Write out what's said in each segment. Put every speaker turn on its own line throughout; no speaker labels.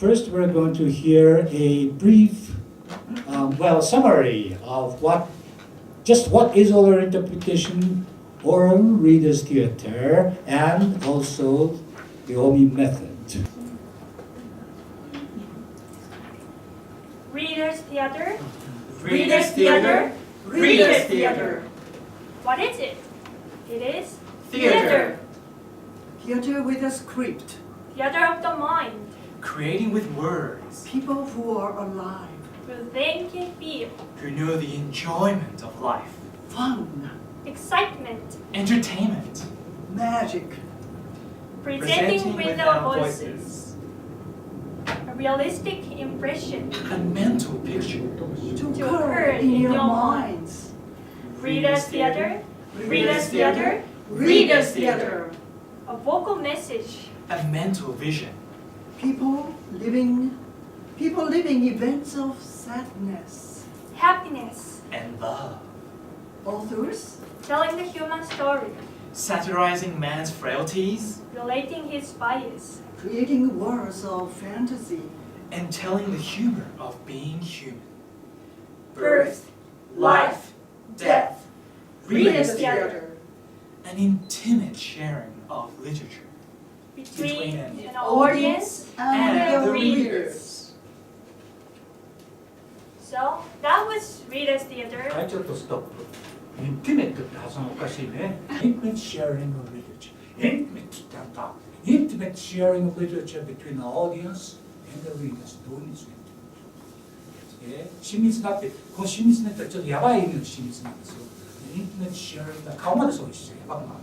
First, we're going to hear a brief, summary of what is oral interpretation, oral readers theater, and also the OMI method.
Readers theater.
Readers theater. Readers theater.
What is it? It is
Theater.
Theater with a script.
Theater of the mind.
Creating with words.
People who are alive.
Who think and feel.
Who know the enjoyment of life.
Fun.
Excitement.
Entertainment.
Magic.
Presenting with our voices. A realistic impression.
A mental picture.
To occur in your minds.
Readers theater.
Readers theater.
Readers theater.
A vocal message.
A mental vision.
People living events of sadness.
Happiness.
And love.
Authors
Telling the human story.
Satirizing man's frailties.
Relating his bias.
creating worlds of fantasy.
And telling the humor of being human.
Birth, life, death.
Readers
theater.
An intimate sharing of literature.
Between
an
an audience and the readers. So that was Readers Theater.
はい、ちょっとストップ。Intimate って発音おかしいね。Intimate sharing of literature. Intimate ってあった。Intimate sharing of literature between the audience and the readers. どういう意味ですか？親密なって、この親密なってちょっとやばい意味の親密なんですよ。Intimate sharing だ。顔までそうですよ。やばくなる。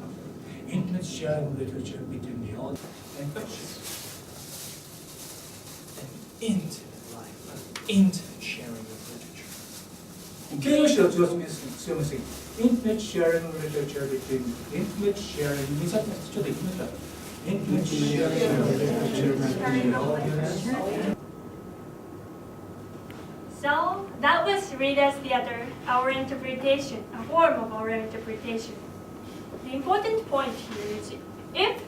Intimate sharing of literature between the audience and the readers.
An intimate life. An intimate sharing of literature.
形容詞を強めすぎ。Intimate sharing of literature between intimate sharing 見させてちょっと言ってみました。Intimate sharing of literature between the audience.
So that was Readers Theater, our interpretation, a form of oral interpretation. The important point here is if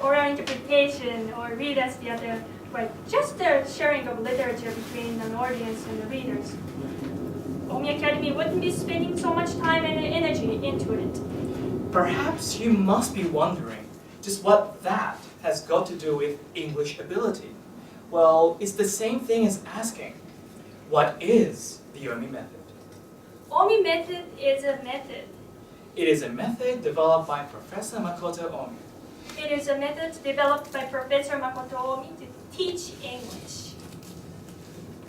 oral interpretation or Readers Theater were just a sharing of literature between an audience and the readers, OMI Academy wouldn't be spending so much time and energy into it.
Perhaps you must be wondering just what that has got to do with English ability. Well, it's the same thing as asking, what is the OMI method?
OMI method is a method.
It is a method developed by Professor Makoto Omi.
It is a method developed by Professor Makoto Omi to teach English.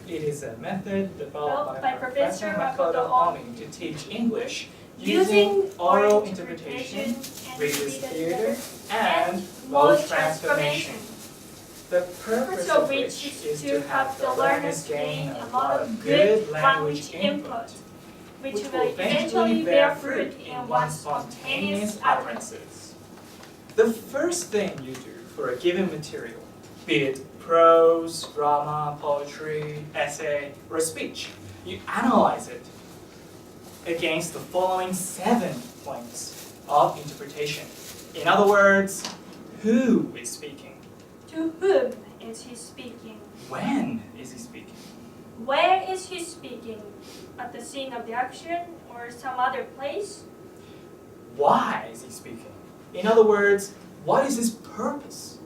It is a method developed by Professor Makoto Omi to teach English using oral interpretation, readers theater, and mode transformation. The purpose of which is to have the learners gain a lot of good language input, which will eventually bear fruit in one's spontaneous utterances. The first thing you do for a given material, be it prose, drama, poetry, essay, or speech, you analyze it against the following 7 points of interpretation. In other words, who is speaking?
To whom is he speaking?
When is he speaking?
Where is he speaking? At the scene of the action or some other place?
Why is he speaking? In other words, what is his purpose?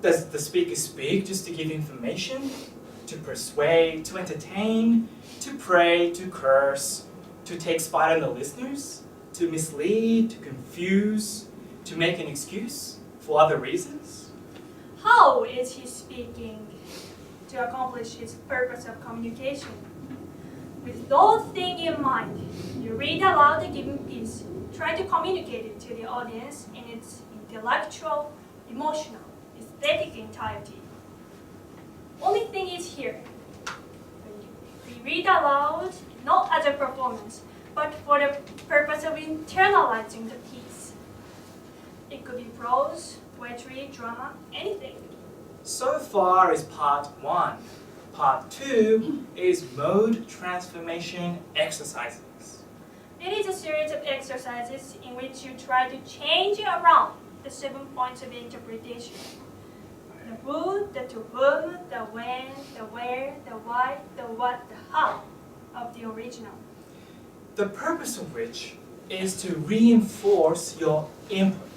Does the speaker speak just to give information, to persuade, to entertain, to pray, to curse, to take spite on the listeners, to mislead, to confuse, to make an excuse for other reasons?
How is he speaking? To accomplish his purpose of communication. With those things in mind, you read aloud the given piece, try to communicate it to the audience in its intellectual, emotional, aesthetic entirety. Only thing is here, we read aloud not as a performance, but for the purpose of internalizing the piece. It could be prose, poetry, drama, anything.
So far is part 1. Part 2 is mode transformation exercises.
It is a series of exercises in which you try to change around the 7 points of interpretation. The who, the to whom, the when, the where, the why, the what, the how of the original.
The purpose of which is to reinforce your input.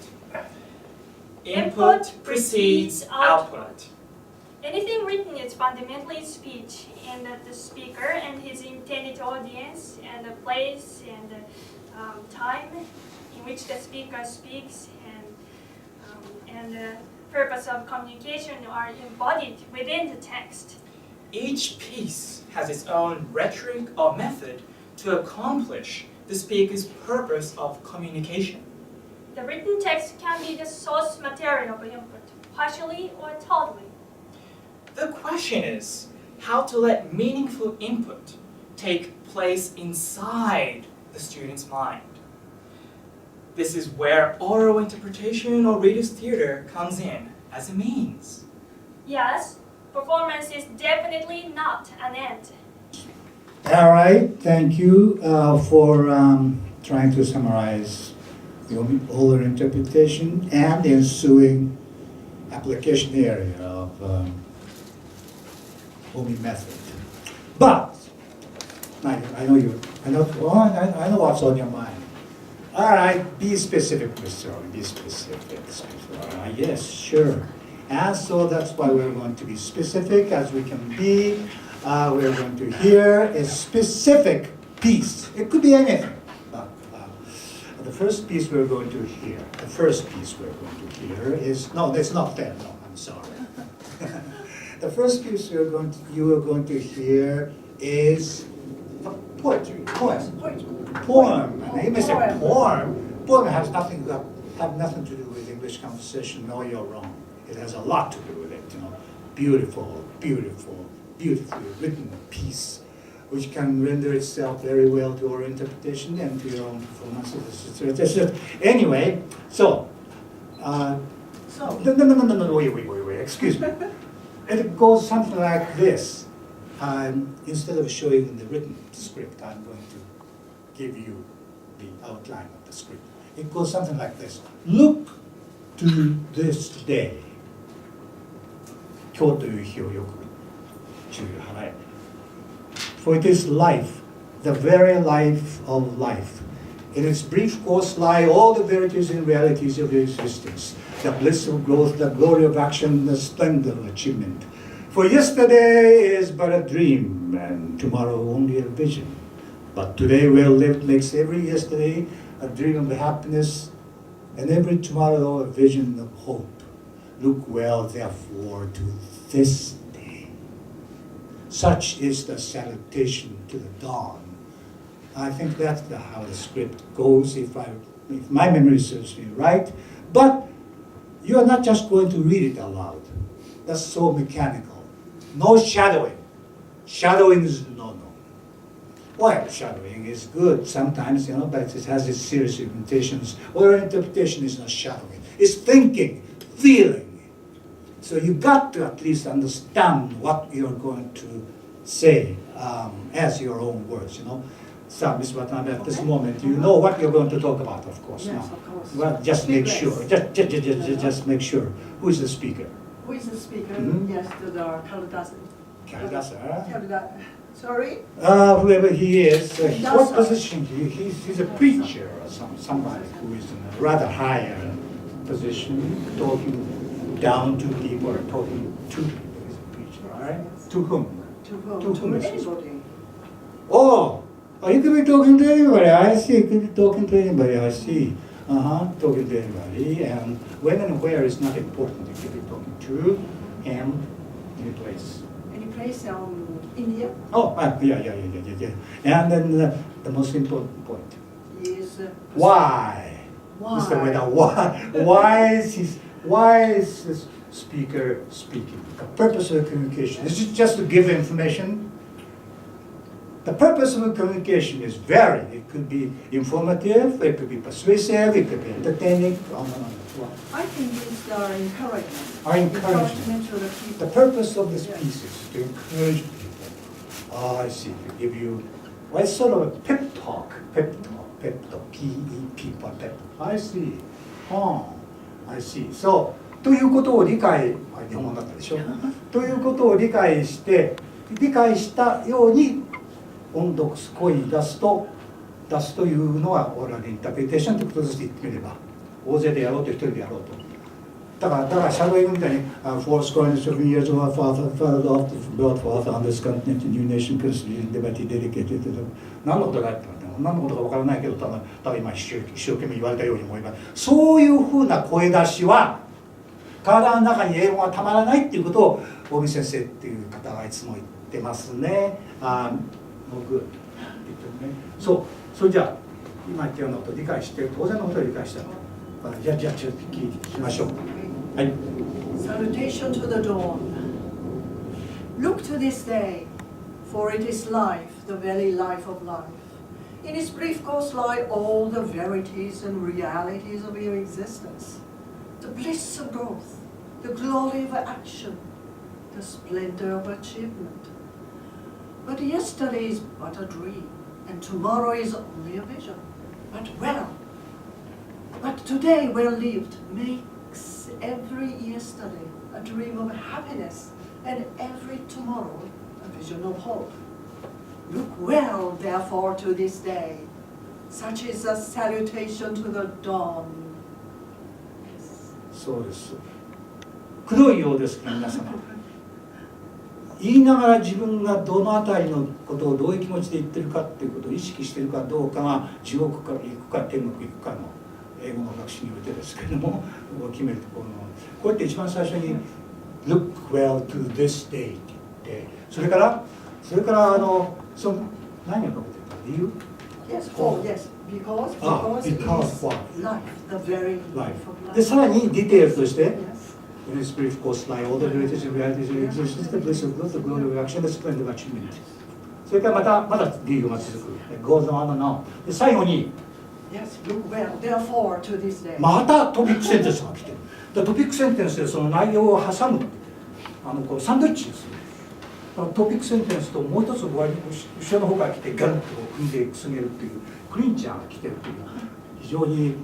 Input precedes output.
Anything written is fundamentally speech, and that the speaker and his intended audience and the place and the time in which the speaker speaks and the purpose of communication are embodied within the text.
Each piece has its own rhetoric or method to accomplish the speaker's purpose of communication.
The written text can be the source material of input, partially or totally.
The question is how to let meaningful input take place inside the student's mind. This is where oral interpretation or reader's theater comes in as a means.
Yes, performance is definitely not an end.
All right, thank you for trying to summarize the older interpretation and the ensuing application area of Omi method. But I know what's on your mind. All right, be specific, Mr. Be specific. Yes, sure. And so that's why we're going to be specific as we can be. We're going to hear a specific piece. It could be anything. But the first piece we're going to hear, is, no, that's not there. No, I'm sorry. The first piece you are going to hear is poetry. Poem. And you may say poem. Poem has nothing to do with English conversation. No, you're wrong. It has a lot to do with it. Beautiful, beautifully written piece, which can render itself very well to our interpretation and to your own performances. Anyway, so. No, wait, excuse me. It goes something like this. Instead of showing the written script, I'm going to give you the outline of the script. It goes something like this. Look to this day. 今日という日をよく注意を払え。For it is life, the very life of life. In its brief course lie all the verities and realities of your existence, the bliss of growth, the glory of action, the splendor of achievement. For yesterday is but a dream, and tomorrow only a vision. But today well lived makes every yesterday a dream of happiness, and every tomorrow a vision of hope. Look well, therefore, to this day. Such is the salutation to the dawn. I think that's how the script goes, if my memory serves me right. But you are not just going to read it aloud. That's so mechanical. No shadowing. Shadowing is no. Well, shadowing is good sometimes, but it has its serious limitations. Oral interpretation is not shadowing. It's thinking, feeling. So you got to at least understand what you're going to say as your own words, So, Ms. Watanabe, at this moment, you know what you're going to talk about, of course.
Yes, of course.
Well, just make sure. Just make sure. Who is the speaker?
Who is the speaker?
Mhm.
Yes, to the Kalidasa. Sorry?
Whoever he is, what
Dasa.
position? He's a preacher or somebody who is in a rather higher position, talking down to people or talking to people. He's a preacher, all right? To whom?
To whom?
To whom is he?
Anybody.
Oh, you could be talking to anybody. I see. You could be talking to anybody. I see. Talking to anybody. And when and where is not important. You could be talking to him, any place.
Any place India
Oh, yeah. And then the most important point.
is
Why? Mr. Ueda, why is this speaker speaking? The purpose of the communication. Is it just to give information? The purpose of the communication is varied. It could be informative, it could be persuasive, it could be entertaining, on and on.
I think it's encouragement.
Encouragement.
To the people.
The purpose of this
Yes.
piece is to encourage people. Oh, I see. To give you, well, it's sort of a pep talk, P-E-P, pep. I see. I see. So,
ということを理解、日本語だったでしょということを理解したように音読声に出すというのはオーラルインタープリテーションということとして言ってみれば、大勢でやろうと一人でやろうと。だからシャドーイングみたいに「four score and 7 years of our father of built father on this continent a new nation constituted liberty dedicated to them」何のことかって何のことか分からないけど、ただ今一生懸命言われたように思います。そういうふうな声出しは体の中に英語がたまらないっていうことを大見先生っていう方がいつも言ってますね。僕って言ってね。それじゃあ今言ったようなことを理解して、当然のことを理解したと。じゃあちょっと聞きましょう。はい。
Salutation to the dawn. Look to this day, for it is life, the very life of life. In its brief course lie all the verities and realities of your existence. The bliss of growth, the glory of action, the splendor of achievement. But yesterday is but a dream, and tomorrow is only a vision. But today well lived makes every yesterday a dream of happiness, and every tomorrow a vision of hope. Look well, therefore, to this day. Such is a salutation to the dawn.
そうです。くどいようですが皆様。言いながら自分がどのあたりのことをどういう気持ちで言ってるかっていうことを意識しているかどうかが地獄から行くか天国行くかの英語の学習においてですけれども決めるところのこうやって一番最初に Look well to this day って言ってそれからその何をかけてるか理由
Yes, because
what?
Life, the very life of life.
でさらにディテールとして
Yes.
In its brief course lie all the verities and realities of existence, the bliss of growth, the glory of action, the splendor of achievement. それからまだ理由が続く。goes on and on. で最後に
Yes, look well, therefore, to this day.
またトピックセンテンスが来てる。トピックセンテンスでその内容を挟むこうサンドイッチですね。トピックセンテンスともう一つ後ろの方から来てガンと組んでくすげるっていうクリンチャーが来てるという非常に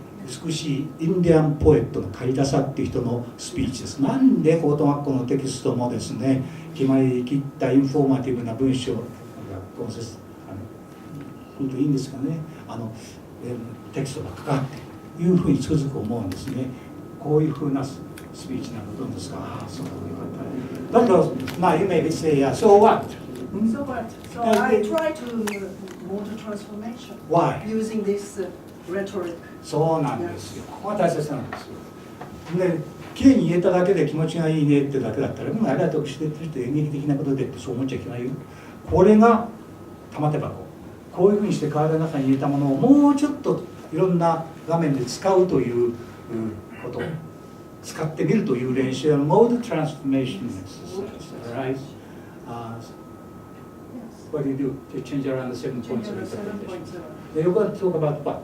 美しいインディアンポエットのカリダサっていう人のスピーチです。なんで高等学校のテキストもですね決まりきったインフォーマティブな文章が本当いいんですかねテキストがかかっていうふうにつくづく思うんですね。こういうふうなスピーチなことですが、そうよかった。だけどyou may say, so what?
So what? So I try to mode transformation.
Why?
Using this rhetoric.
そうなんですよ。ここが大切なんですよ。で、きれいに言えただけで気持ちがいいねってだけだったら、ありがとうしてる人演劇的なことでってそう思っちゃいけないよ。これが玉手箱。こういうふうにして体の中に入れたものをもうちょっといろんな画面で使うということを使ってみるという練習はMode Transformation Exercise. Right? What do you do to change around the 7 points of interpretation? You're going to talk about what?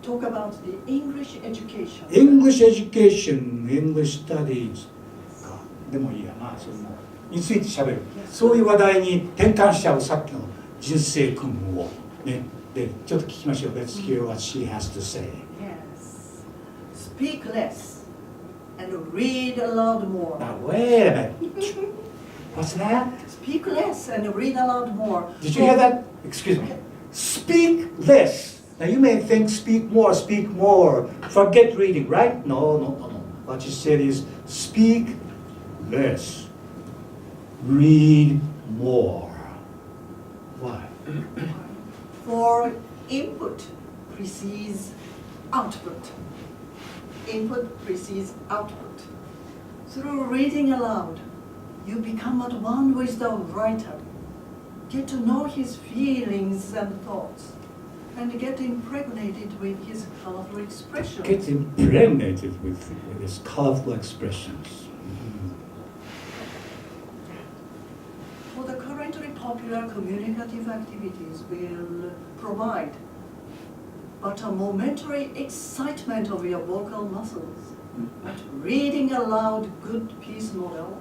Talk about the English education.
English education, English studies かでもいいやな、それもについてしゃべる。そういう話題に転換しちゃうさっきの人生訓をね。で、ちょっと聞きましょう。Let's hear what she has to say.
Yes. Speak less and read aloud more.
Now wait a minute. What's that?
Speak less and read aloud more.
Did you hear that? Excuse me. Speak less. Now you may think speak more, forget reading, right? No. What she said is speak less, read more. Why?
For input precedes output. Input precedes output. Through reading aloud, you become at one with the writer. Get to know his feelings and thoughts, and get impregnated with his colorful expressions.
Get impregnated with his colorful expressions.
For the currently popular communicative activities will provide but a momentary excitement of your vocal muscles. But reading aloud good piece model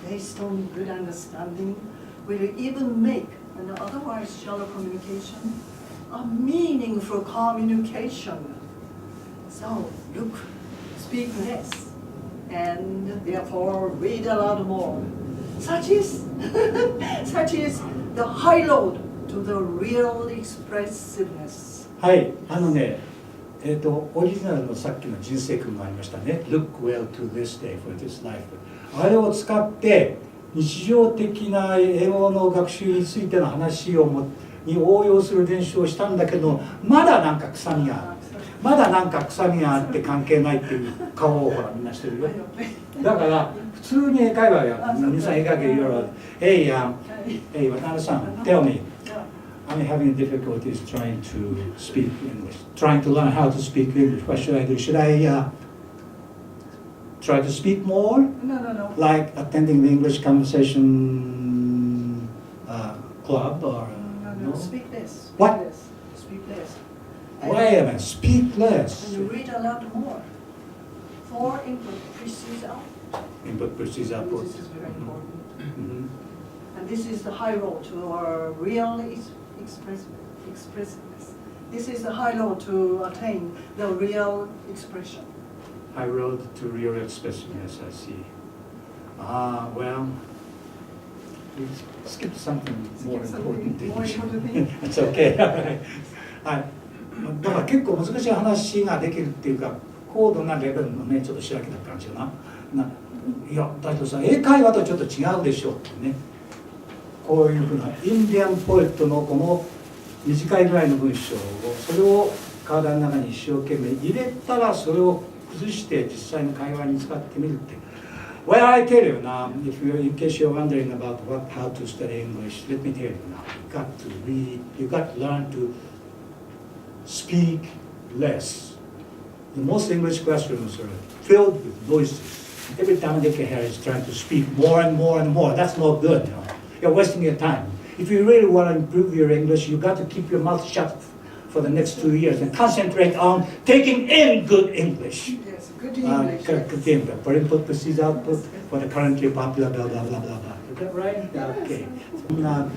based on good understanding will even make an otherwise shallow communication a meaningful communication. So look, speak less and therefore read aloud more. Such is such is the high road to the real expressiveness.
はい、オリジナルのさっきの人生訓がありましたね。Look well to this day for this life。あれを使って日常的な英語の学習についての話に応用する練習をしたんだけど、まだなんか臭みがあって関係ないっていう顔をほらみんなしてるよ。だから普通に英会話や皆さん英会話いろいろ「Hey,渡辺さん tell me.I'm having difficulties trying to speak English, trying to learn how to speak English. What should I do? Should I try to speak more?
No.
Like attending the English conversation club or
No. Speak less.
What?
Speak less.
Wait a minute, speak less.
And read aloud more. For input precedes output.
Input precedes output.
This is very important.
Mhm.
And this is the high road to our real expressiveness. This is the high road to attain the real expression.
High road to real expressiveness, I see. Well, we skipped something more important.
More important thing.
It's okay. はい。だから結構難しい話ができるっていうか、高度なレベルのね、ちょっと白木だった感じよな。いや、だけどさ、英会話とちょっと違うでしょってね。こういうふうなインディアンポエットのこの短いぐらいの文章をそれを体の中に一生懸命入れたらそれを崩して実際の会話に使ってみるって。Well, I tell you now, in case you're wondering about how to study English, let me tell you now, you got to read, you got to learn to speak less. The most English classrooms are filled with voices. Every time they can hear is trying to speak more and more and more. That's not good, you know. You're wasting your time. If you really want to improve your English, you got to keep your mouth shut for the next 2 years and concentrate on taking in good English.
Yes, good English.
Good English. For input precedes output, for the currently popular blah blah blah blah blah. Is that right? Okay. Now,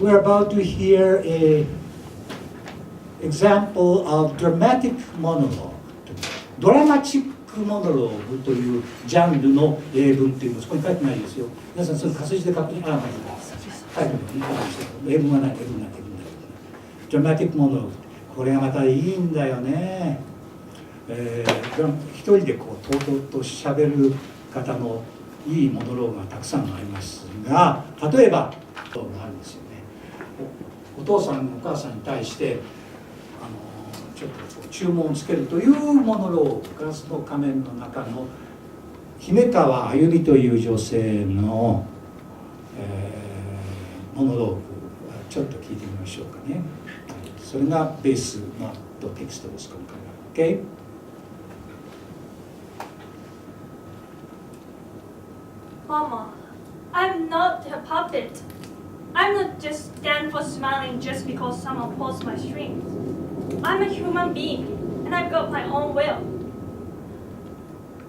we're about to hear a example of dramatic monologue. ドラマチックモノローグというジャンルの英文っていうのそこに書いてないですよ。皆さんそれ活字で確認。書いて英文はない。ドラマティックモノローグ。これがまたいいんだよね。一人でこうとうとうと喋る方のいいモノローグがたくさんありますが、例えばあるんですよね。お父さんお母さんに対してちょっと注文をつけるというモノローグ、ガラスの仮面の中の姫川あゆみという女性の、モノローグちょっと聞いてみましょうかね。それがベースのテキストです今回は。OK?
Mama, I'm not a puppet. I'm not just stand for smiling just because someone pulls my strings. I'm a human being, and I've got my own will.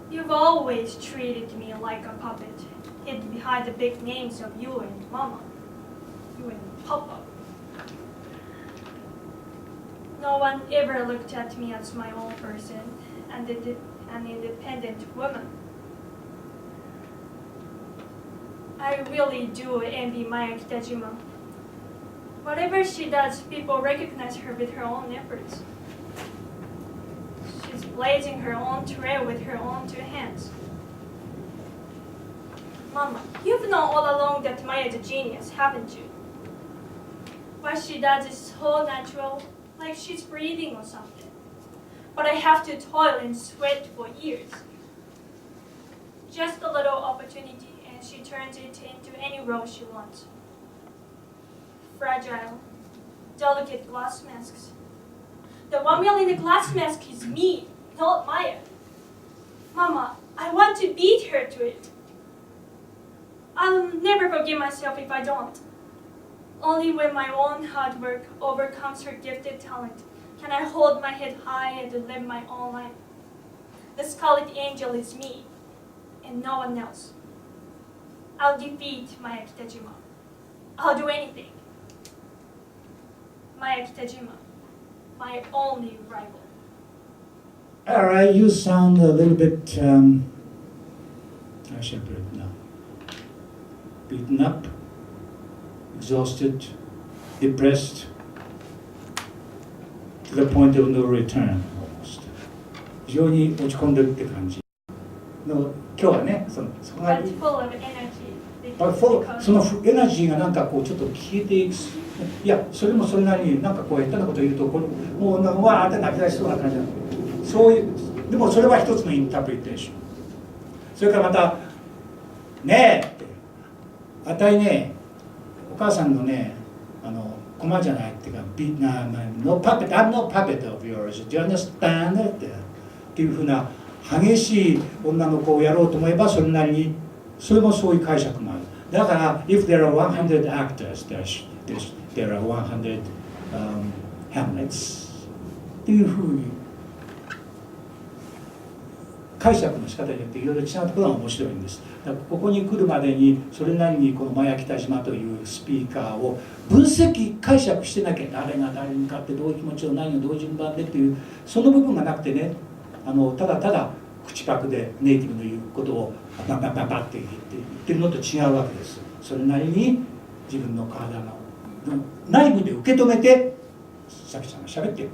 You've always treated me like a puppet, hid behind the big names of you and Mama, you and Papa. No one ever looked at me as my own person and an independent woman. I really do envy Maya Kitajima. Whatever she does, people recognize her with her own efforts. She's blazing her own trail with her own two hands. Mama, you've known all along that Maya is a genius, haven't you? What she does is so natural, like she's breathing or something. But I have to toil and sweat for years. Just a little opportunity, and she turns it into any role she wants. Fragile, delicate glass masks. The one wearing the glass mask is me, not Maya. Mama, I want to beat her to it. I'll never forgive myself if I don't. Only when my own hard work overcomes her gifted talent can I hold my head high and live my own life. The Scarlet Angel is me, and no one else. I'll defeat Maya Kitajima. I'll do anything. Maya Kitajima, my only rival.
All right, you sound a little bit I shall put it now. Beaten up, exhausted, depressed, to the point of no return almost. 非常に落ち込んでるって感じの今日はね、その
But full of energy.
そのエナジーがなんかこうちょっと消えていく。いや、それもそれなりになんかこう下手なこと言うとこれもうなんかわーって泣き出しそうな感じなの。そういうでもそれは一つのインタープリテーション。それからまたねえってあたいねお母さんのね駒じゃないっていうか No puppet, I'm no puppet of yours. Do you understand? っていうふうな激しい女の子をやろうと思えばそれなりにそれもそういう解釈もある。だから if there are 100 actors, there are 100、Hamlets っていうふうに解釈の仕方によっていろいろ違うところが面白いんです。だからここに来るまでにそれなりにこのマヤ北島というスピーカーを分析解釈してなきゃ誰が誰に向かってどういう気持ちを何をどういう順番でっていうその部分がなくてねただただ口パクでネイティブの言うことをバンバンバンバンって言ってるのと違うわけです。それなりに自分の体の内部で受け止めてさきちゃんが喋って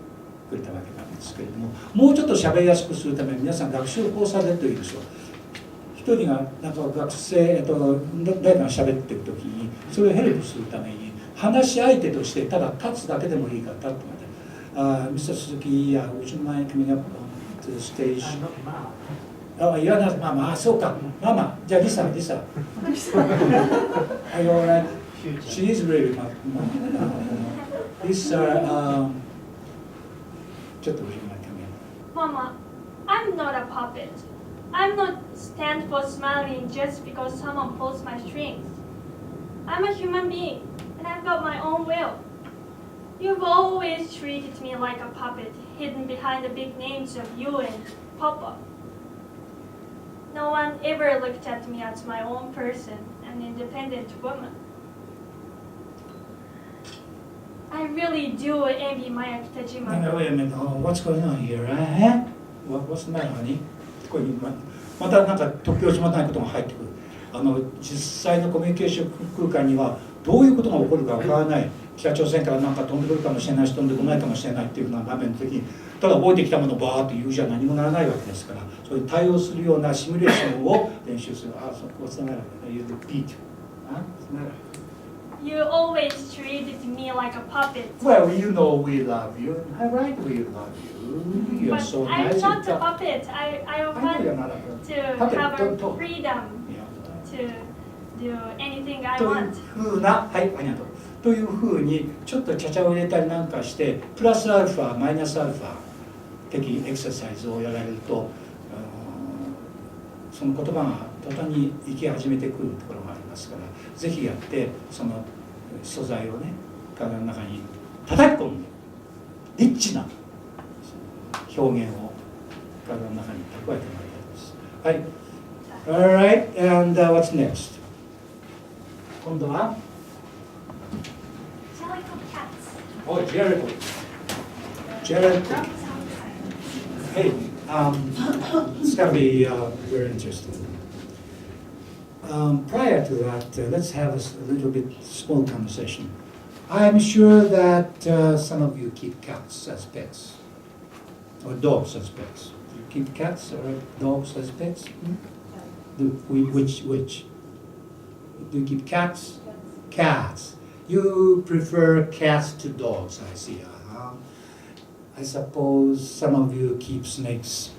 くれたわけなんですけれども、もうちょっと喋りやすくするために皆さん学習をこうされるといいでしょう。一人がなんか学生、誰かが喋ってる時にそれをヘルプするために話し相手としてただ立つだけでもいいから立ってまで、Mr. Suzuki, would you mind coming up to the stage? 言わない、まあそうか、ママ、じゃあリサ。Are you alright? She is really Lisa, ちょっと後ろまでcome in.
Mama, I'm not a puppet. I'm not stand for smiling just because someone pulls my strings. I'm a human being, and I've got my own will. You've always treated me like a puppet, hidden behind the big names of you and Papa. No one ever looked at me as my own person, an independent woman. I really do envy Maya Kitajima.
Wait a minute, what's going on here? What's the matter, honey? これまたなんか突拍子もないことが入ってくる。実際のコミュニケーション空間にはどういうことが起こるかわからない。北朝鮮からなんか飛んでくるかもしれないし飛んでこないかもしれないっていうような場面の時にただ覚えてきたものをバーッと言うじゃ何もならないわけですから、そういう対応するようなシミュレーションを練習する。What's the matter? You repeat. What's the matter?
You always treated me like a puppet.
Well, you know we love you. Right, we love you. You're
But
so
I'm
nice.
not a puppet. I
I know you're
want
not a
to
puppet.
have
Don't
a
talk.
freedom
Yeah.
to do anything I
という
want.
ふうな、はい、ありがとう。というふうにちょっとちゃちゃを入れたりなんかしてプラスアルファマイナスアルファ的エクササイズをやられるとその言葉が途端に生き始めてくるところがありますからぜひやってその素材をね体の中に叩き込んでリッチな表現を体の中に蓄えてもらいたいです。はい。Alright, and what's next? 今度はOh, Jericho. Hey, it's going to be very interesting. Prior to that, let's have a little bit small conversation. I'm sure that some of you keep cats as pets, or dogs as pets. Do you keep cats or dogs as pets? Which? Do you keep cats? Cats. You prefer cats to dogs, I see. I suppose some of you keep snakes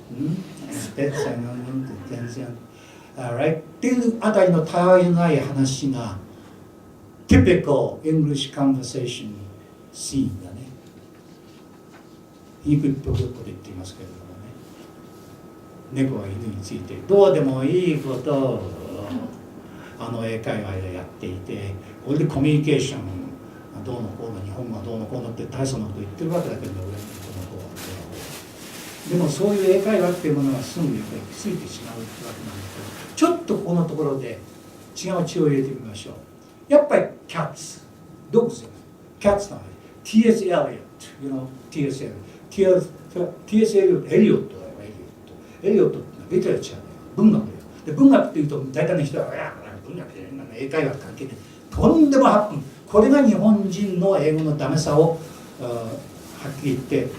as pets. Alright. っていうあたりのたわいない話が typical English conversation scene だね。皮肉っぽく言っていますけれどもね。猫は犬についてどうでもいいことを英会話でやっていてこれでコミュニケーションどうのこうの日本語はどうのこうのって大層なこと言ってるわけだけど俺の子の方はでもそういう英会話っていうものがすぐやっぱりついてしまうってわけなんですけどちょっとここのところで違う血を入れてみましょう。やっぱり cats ドッグスよね cats の T.S. Eliot you know T.S. Eliot エリオットってのはリテラチャーだよ文学だよで文学っていうと大体の人は「いや文学で英会話関係ない」とんでもはっこれが日本人の英語のダメさをはっきり言って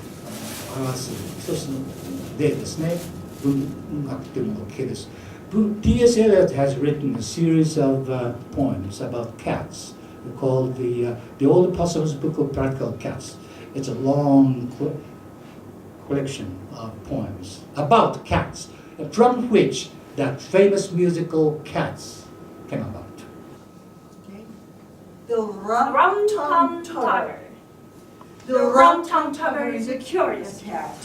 表す一つの例ですね。文学っていうものの系です。T.S. Eliot has written a series of poems about cats called the Old Possum's Book of Practical Cats. It's a long collection of poems about cats, from which that famous musical Cats came about.
Okay. The
Rum-tum tugger.
The rum-tum tugger is a curious cat.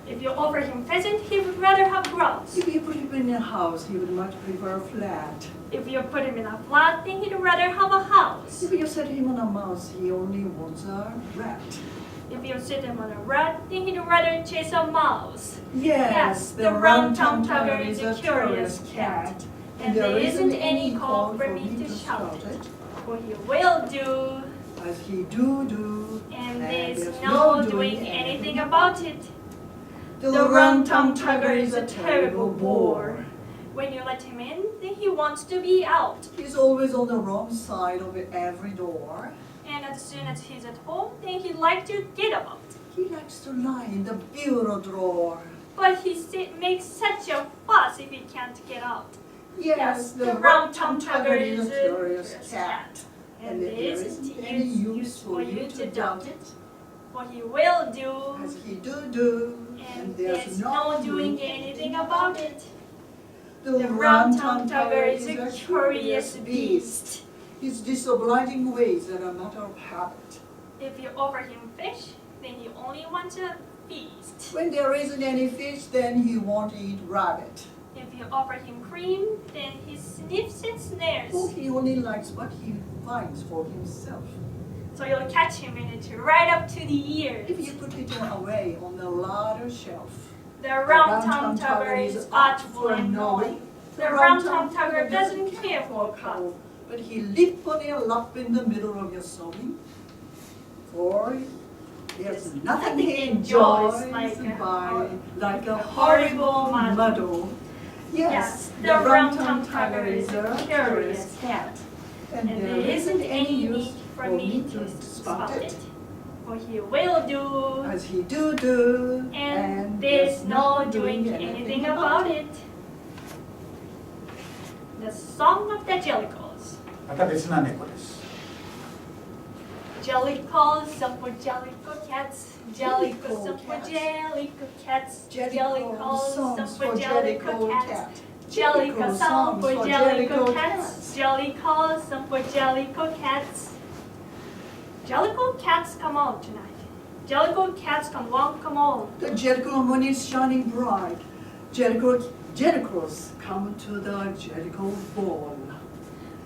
If you offer him pheasant, he would rather have grouse.
If you put him in a house, he would much prefer a flat.
If you put him in a flat, then he'd rather have a house.
If you set him on a mouse, he only wants a rat.
If you sit him on a rat, then he'd rather chase a mouse.
Yes, the rum-tum tugger is a curious cat,
and there isn't any call for me to shout it, for he will do,
as he do,
and there's no doing anything about it.
The rum-tum tugger is a terrible bore.
When you let him in, then he wants to be out.
He's always on the wrong side of every door.
And as soon as he's at home, then he'd like to get about.
He likes to lie in the bureau drawer.
But he makes such a fuss if he can't get out.
Yes, the rum-tum tugger is a curious cat, and there isn't any use for you to doubt it.
For he will do,
as he do,
and there's no doing anything about it.
The rum-tum tugger is a curious beast. His disobliging ways are a matter of habit.
If you offer him fish, then he only wants a feast.
When there isn't any fish, then he won't eat rabbit.
If you offer him cream, then he sniffs and snares.
Oh, he only likes what he finds for himself.
So you'll catch him in it right up to the ears.
If you put it away on the larder shelf,
the rum-tum tugger is artful and knowing. The rum-tum tugger doesn't care for a cup.
But he leap on your lap in the middle of your sewing. For there's nothing he enjoys like a horrible muddle. Yes, the rum-tum tugger is a curious cat, and there isn't any use for me to spot it.
For he will do,
as he do,
and there's no doing anything about it. The Song of the Jellicles.
また別な猫です。
Jellicles, some for jellicle cats. Jellicles, some for jellicle cats. Jellicles, some for jellicle cats. Jellicle, some for jellicle cats. Jellicles, some for jellicle cats. Jellicle cats, come on tonight. Jellicle cats, come on.
The jellicle moon is shining bright. Jellicles come to the jellicle ball.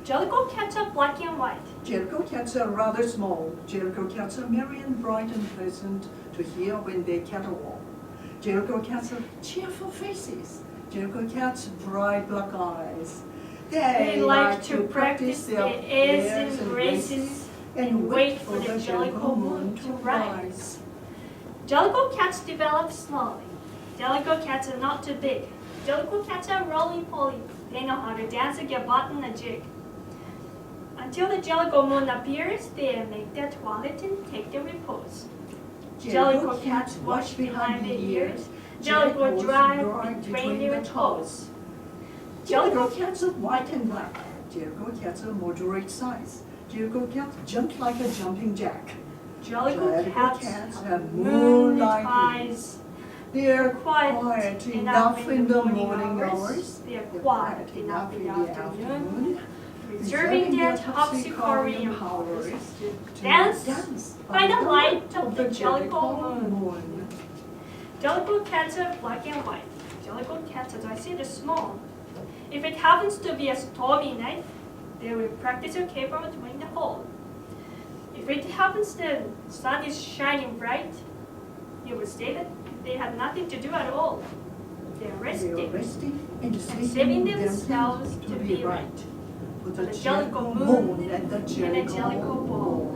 Jellicle cats are black and white.
Jellicle cats are rather small. Jellicle cats are merry and bright and pleasant to hear when they caterwaul. Jellicle cats have cheerful faces. Jellicle cats bright black eyes.
They like to practice their airs and graces and wait for the jellicle moon to rise. Jellicle cats develop slowly. Jellicle cats are not too big. Jellicle cats are roly-poly. They know how to dance and get bought in a jig. Until the jellicle moon appears, they make their toilet and take their repose. Jellicle cats wash behind their ears. Jellicle drive and train their toes.
Jellicle cats are white and black. Jellicle cats are moderate size. Jellicle cats jump like a jumping jack.
Jellicle cats have moonlight eyes.
They are quiet enough in the morning hours.
They are quiet enough in the afternoon, reserving their topsy-turvy powers to dance by the light of the jellicle moon. Jellicle cats are black and white. Jellicle cats, as I said, are small. If it happens to be a stormy night, they will practice a caper between the hole. If it happens the sun is shining bright, you would say that they had nothing to do at all. They are resting and saving themselves to be right for the jellicle moon and the jellicle ball.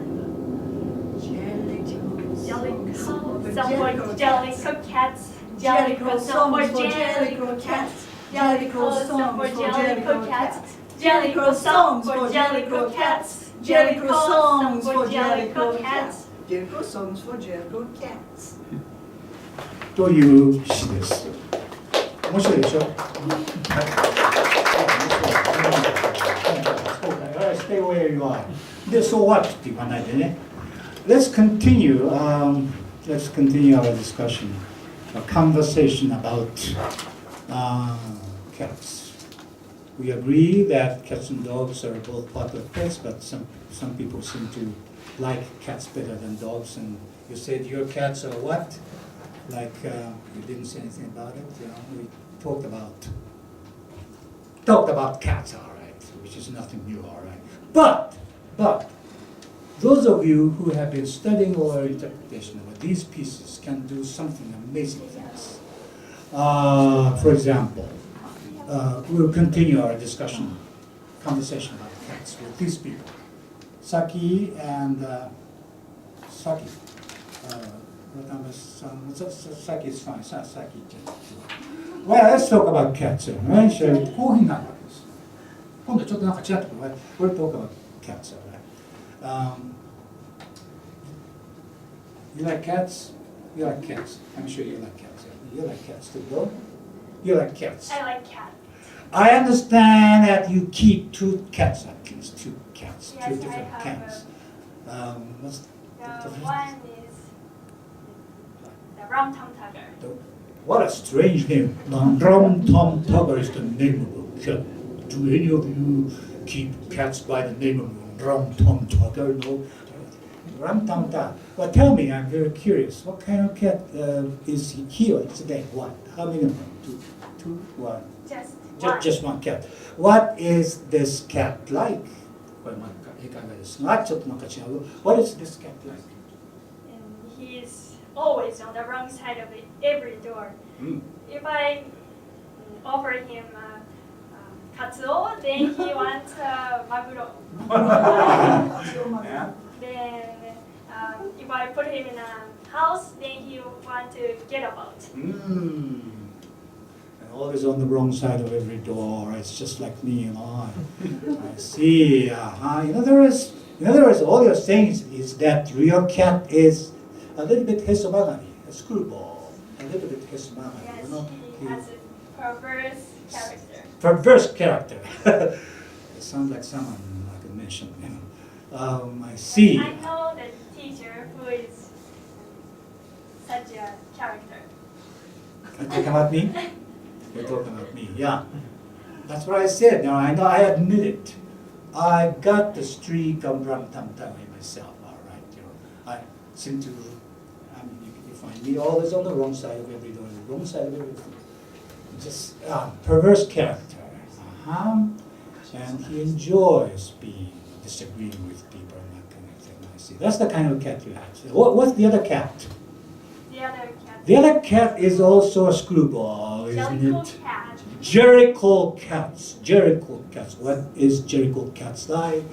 Jellicle, some for jellicle cats. Jellicle, some for jellicle cats.
Jellicle songs for Jellicle cats.
Jellicle songs for Jellicle cats.
Jellicle songs for Jellicle cats. Jellicle songs for Jellicle cats.
という詩です。面白いでしょ？Stay where you are. で、so what って言わないでね。Let's continue. Let's continue our discussion, a conversation about cats. We agree that cats and dogs are both part of pets, but some people seem to like cats better than dogs. And you said your cats are what? Like you didn't say anything about it. You know, we talked about cats, all right, which is nothing new, all right. But those of you who have been studying oral interpretation of these pieces can do something amazing things. For example, we'll continue our conversation about cats with these people, Saki and Saki. Saki is fine. Saki. Well, let's talk about cats. Right? コーヒーなんです。今度ちょっとなんかちらっとwe'll talk about cats. You like cats? You like cats. I'm sure you like cats. You like cats too, though? You like cats.
I like cats.
I understand that you keep two cats, at least two cats,
Yes,
two
I
different
have
cats. What's
One is the Rum Tum Tugger.
What a strange name. Rum Tum Tugger is the name of a cat. Do any of you keep cats by the name of Rum Tum Tugger? No. Rum Tum Tugger. Well, tell me, I'm very curious. What kind of cat is he or today? What? How many of them? Two? One? Just one cat. What is this cat like? これまあ英会話ですが、ちょっとなんか違う。What is this cat like?
And he's always on the wrong side of every door. If I offer him katsuo, then he wants maguro.
Yeah.
Then if I put him in a house, then he want to get about.
Always on the wrong side of every door. It's just like me, you know. I see. In other words, all you're saying is that your cat is a little bit hesomagami, a screwball, a little bit hesomagami.
Yes,
You know?
he has a perverse character.
Perverse character. It sounds like someone I could mention. You know. I see.
I know the teacher who is such a character.
Talking about me? You're talking about me, yeah. That's what I said. Now I know, I admit it. I got the streak of rum tum tum in myself. All right, you know, I seem to. You find me always on the wrong side of every door, the wrong side of everything. Just perverse character. And he enjoys disagreeing with people and that kind of thing. I see. That's the kind of cat you have. So what's the other cat? The other cat is also a screwball, isn't it? Jericho cats. Jericho cats. What is Jericho cats like?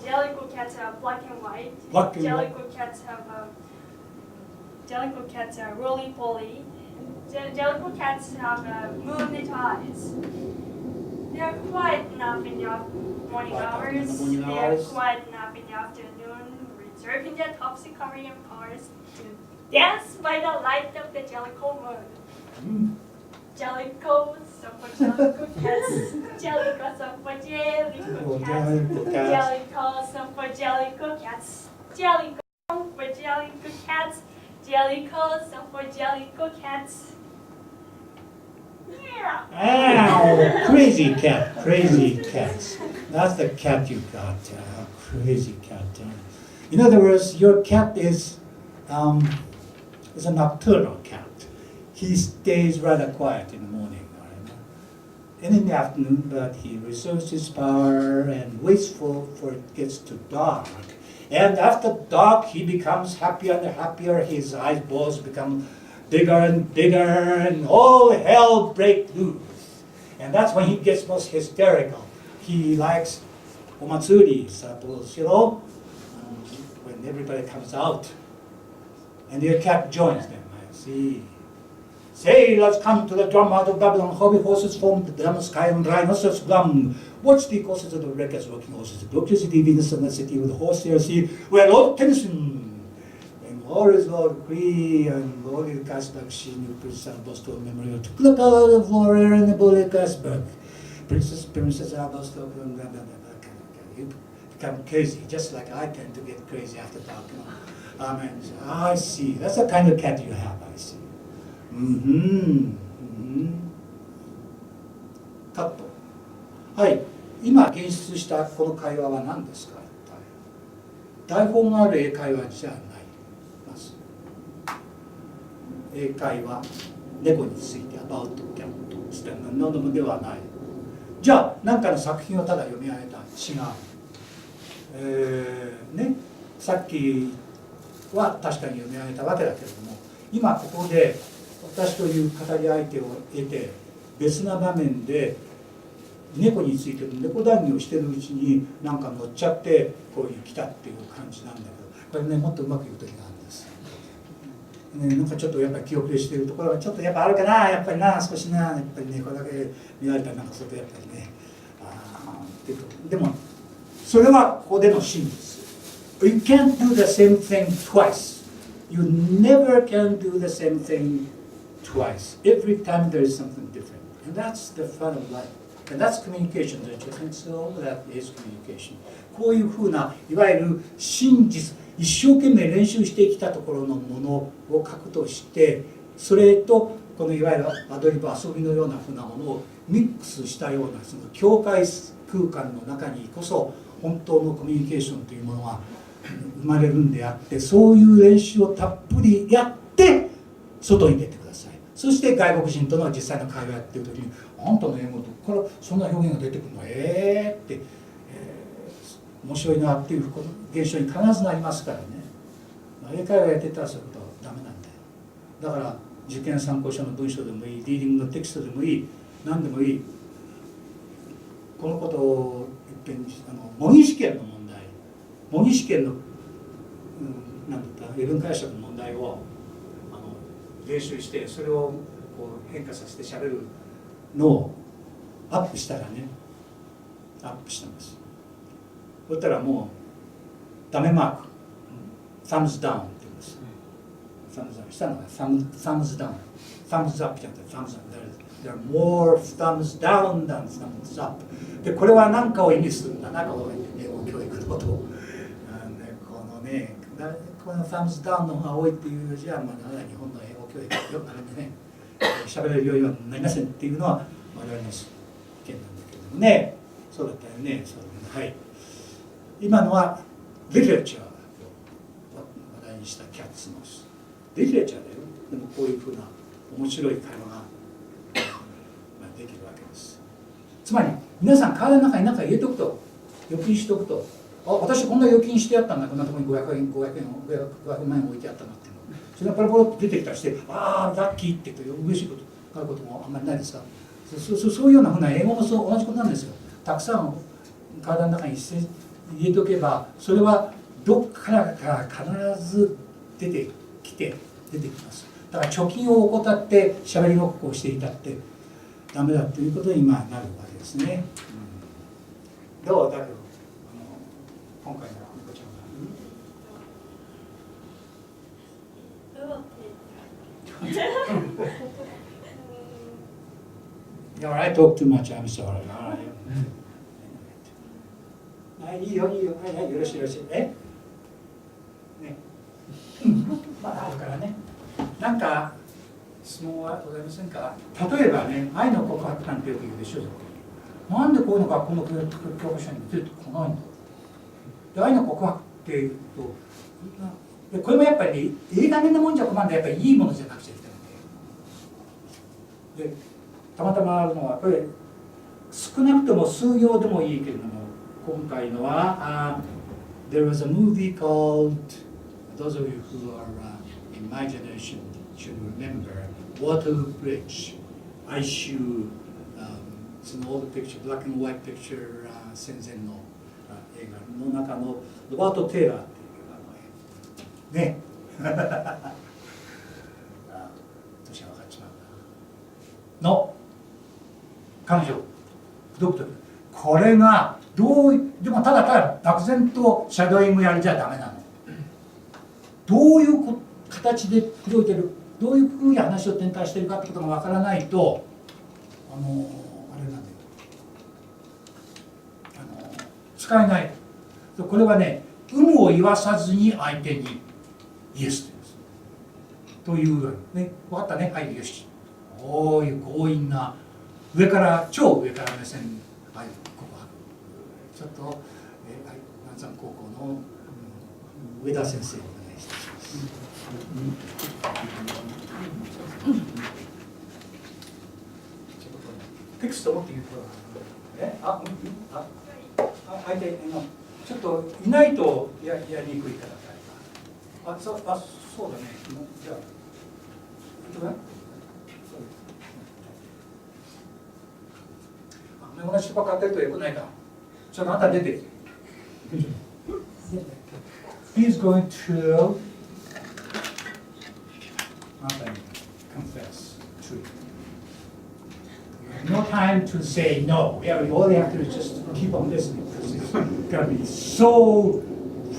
Jellicle cats are black and white.
Black and white.
Jellicle cats are roly-poly. Jellicle cats have moonlit eyes. They are quiet enough in the morning hours. They are quiet enough in the afternoon, reserving their topsy-Korean powers to dance by the light of the Jellicle moon. Jellicle, so for Jellicle cats. Jellicle, so for Jellicle cats. Jellicle, so for Jellicle cats. Jellicle, for Jellicle cats. Jellicle, so for Jellicle cats.
Ow, crazy cat, crazy cats. That's the cat you got, crazy cat. In other words, your cat is a nocturnal cat. He stays rather quiet in the morning, right? And in the afternoon, but he reserves his power and waits for it gets to dark. And after dark, he becomes happier and happier. His eyeballs become bigger and bigger, and all hell breaks loose. And that's when he gets most hysterical. He likes omatsuri, suppose, you know, when everybody comes out. And your cat joins them, I see.
Sailors come to the drum out of Babylon, hobby horses form the drum sky and rhinoceros glum. Watch the courses of the wreckers, working horses, electricity, Venus and the city with the horse there see, where Lord Tennyson, and all is Lord Cree, and all the Casback, she knew Princess Albastow memorial to the power of warrior and the bully Casback. Princess Albastow, you become crazy, just like I tend to get crazy after talking. I see, that's the kind of cat you have, I see. カット。はい、今現出したこの会話は何ですか？台本のある英会話じゃないます。英会話、猫について about cat などではない。じゃあ何かの作品をただ読み上げた。違う。ね、さっきは確かに読み上げたわけだけれども、今ここで私という語り相手を得て別な場面で猫についての猫談義をしてるうちになんか乗っちゃってこういう来たっていう感じなんだけど、これねもっとうまく言う時があるんです、ね、なんかちょっとやっぱり気遅れしてるところがちょっとやっぱあるかな、やっぱりな、少しな、やっぱり猫だけ見られたらなんかそれとやっぱりねっていうと、でもそれはここでの真実。 You can't do the same thing twice. You never can do the same thing twice. Every time there is something different. And that's the fun of life. And that's communication, don't you think so? That is communication. こういうふうないわゆる真実、一生懸命練習してきたところのものを書くとして、それとこのいわゆるアドリブ遊びのようなふうなものをミックスしたようなその境界空間の中にこそ本当のコミュニケーションというものが生まれるんであって、そういう練習をたっぷりやって外に出てください。そして外国人との実際の会話やってる時に「あんたの英語どこからそんな表現が出てくるの？って面白いなっていう現象に必ずなりますからね。英会話やってたらそういうことはダメなんだよ。だから受験参考書の文章でもいい、リーディングのテキストでもいい、何でもいい、このことをいっぺんに模擬試験の問題、模擬試験の、なんだった英文解釈の問題を練習して、それをこう変化させてしゃべるのをアップしたらね、アップしたんです。そしたらもうダメマーク、サムズダウンって言うんです。サムズダウンしたのがサムズダウン、サムズアップじゃなくてサムズダウン。There are more thumbs down than thumbs up。でこれは何かを意味するんだな、この英語教育のことを。このね、このサムズダウンの方が多いっていうよりは、まだ日本の英語教育よくあれでね、喋れるようにはなりませんっていうのは我々の意見なんだけどもね。そうだったよね、そうだね。はい。今のはリテラチャーを話題にしたキャッツのリテラチャーだよ。でもこういうふうな面白い会話ができるわけです。つまり皆さん体の中に何か入れておくと、預金しておくと、あ、私こんな預金してやったんだ、こんなところに500万円置いてあったなっていうの、それがポロポロって出てきたりして、ああラッキーって言って嬉しいことがあることもあんまりないですか。そういうようなふうな英語もそう同じことなんですよ。たくさん体の中に入れておけば、それはどっからか必ず出てきます。だから貯金を怠って喋りごっこをしていたってダメだということに今なるわけですね。どうだけど今回の猫ちゃんが。Yeah, I talk too much. I'm sorry. いいよいいよ、はいはい、よろしいよろしい。ね。まだあるからね。なんか質問はございませんか。例えばね、愛の告白なんてよく言うでしょう。なんでこういうの学校の教科書に出てこないんだ。で、愛の告白っていうと、これもやっぱり、いい加減なもんじゃ困るんで、やっぱりいいものじゃなくちゃいけない。で、たまたまあるのは、これ少なくとも数行でもいいけれども、今回のは、There was a movie called, those of you who are in my generation should remember, Water Bridge, 哀愁、そのオールピクチャー、ブラック&ホワイトピクチャー戦前の映画の中のロバート・テイラーっていうね。年が分かっちまうな。これがでもただただ漠然とシャドーイングやるじゃダメなの。どういう形で口説いてる、どういうふうに話を展開してるかってことがわからないとあれなんだよ、使えない。これはね、有無を言わさずに相手にイエスというね、分かったね、はいよし、こういう強引な超上から目線、はい、ここはちょっと、はい、南山高校の、上田先生をお願いします。テクスト持っていると相手ちょっといないとやりにくいからそうだね。じゃあ同じとこ買ってるとよくないから。ちょっとあんた出て。He's going to confess truth. No time to say no. All they have to do is just keep on listening because it's going to be so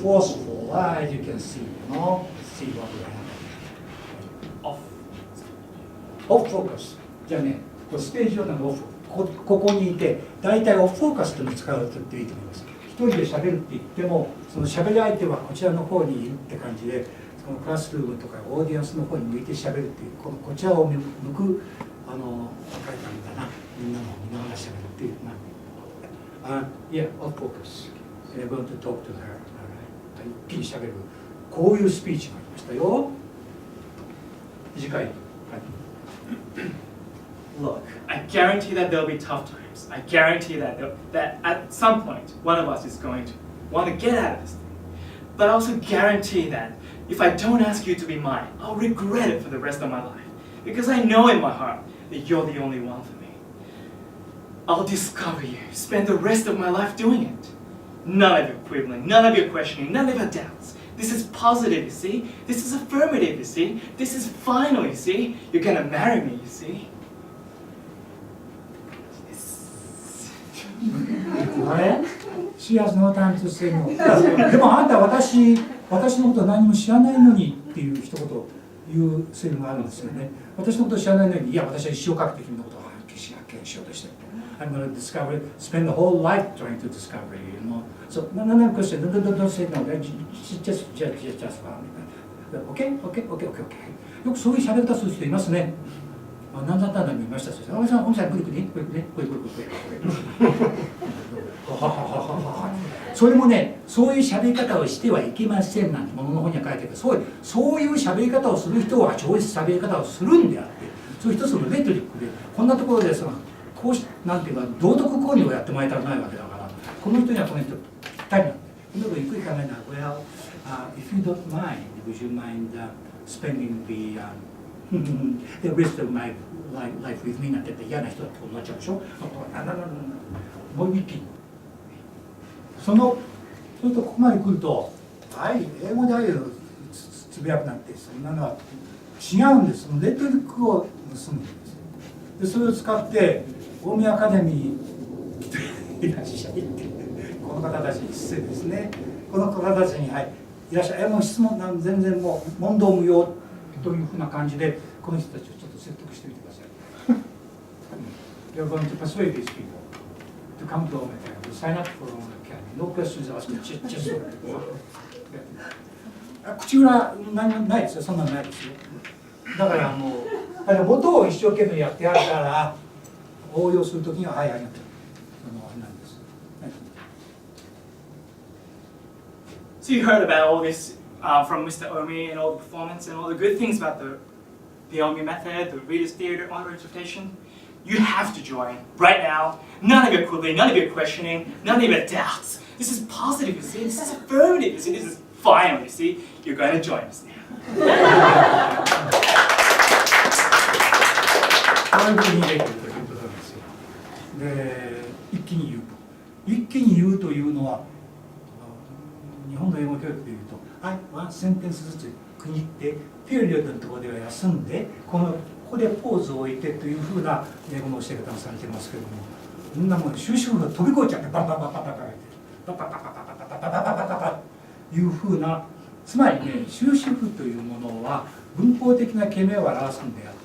forceful, as you can see. See what will happen. Off focus. じゃあね、ステージ上のオフ。ここにいて、大体オフフォーカスというのを使うといいと思います。一人で喋るって言っても、その喋り相手はこちらの方にいるって感じで、そのクラスルームとかオーディエンスの方に向いて喋るっていう、こちらを向く書いたんだな、みんなの見ながら喋るっていう。Yeah, off focus. They're going to talk to her. 一気に喋る。こういうスピーチがありましたよ。短い。
Look, I guarantee that there'll be tough times. I guarantee that at some point, one of us is going to want to get out of this thing. But I also guarantee that if I don't ask you to be mine, I'll regret it for the rest of my life. Because I know in my heart that you're the only one for me. I'll discover you, spend the rest of my life doing it. None of your quibbling, none of your questioning, none of your doubts. This is positive, you see? This is affirmative, you see? This is final, you see? You're gonna marry me, you see?
あれ She has no time to say no. でもあんた私のこと何も知らないのにっていう一言言うセリフがあるんですよね。私のこと知らないのに、いや私は一生かけて君のことを発見しようとしてる。I'm going to discover, spend the whole life trying to discover you, you know. So, no question, don't say no, just one. Okay? よくそういう喋り方する人いますね。何だったんだ見ました。おじさん、来るね。それもね、そういう喋り方をしてはいけませんなんてものの本には書いてあるけど、そういう喋り方をする人は超越喋り方をするんであって、そういう一つのレトリックで、こんなところでこうなんていうか道徳講義をやってもらいたくないわけだから、この人にはこの人ぴったりなんだよ。だけどゆっくり考えながら、if you don't mind, would you mind spending the rest of my life with me なんて嫌な人だってことになっちゃうでしょ。もう一気に。それとここまで来ると、英語でああいうつぶやくなんてそんなのは違うんです。そのレトリックを盗むんです。でそれを使って近江アカデミーいらっしゃいってこの方たちに失礼ですね。この方たちに、いらっしゃい。もう質問全然もう問答無用というふうな感じでこの人たちをちょっと説得してみてください。You're going to persuade these people to come to Home Academy, sign up for Home Academy. No questions asked. Just 口裏何もないですよ。そんなのないですよ。だからもう元を一生懸命やってやるから応用するときにはありがとう。なんです。
So you heard about all this from Mr. Omi and all the performance and all the good things about the Omi method, the reader's theater, oral interpretation. You have to join right now. None of your quibbling, none of your questioning, none of your doubts. This is positive, you see. This is affirmative, you see. This is final, you see. You're going to join us now.
こういうふうにできるということなんですよ。で、一気に言うというのは、日本の英語教育でいうと、ワンセンテンスずつ区切って、ピリオドのところでは休んで、ここでポーズを置いてというふうな英語の教え方をされていますけれども、
そんなもん終止符が飛び越えちゃってバンバンバンバンバンバンバンバンバンバンバンバンバンバンバンバンバンいうふうな、つまりね、終止符というものは文法的な決めを表すんであって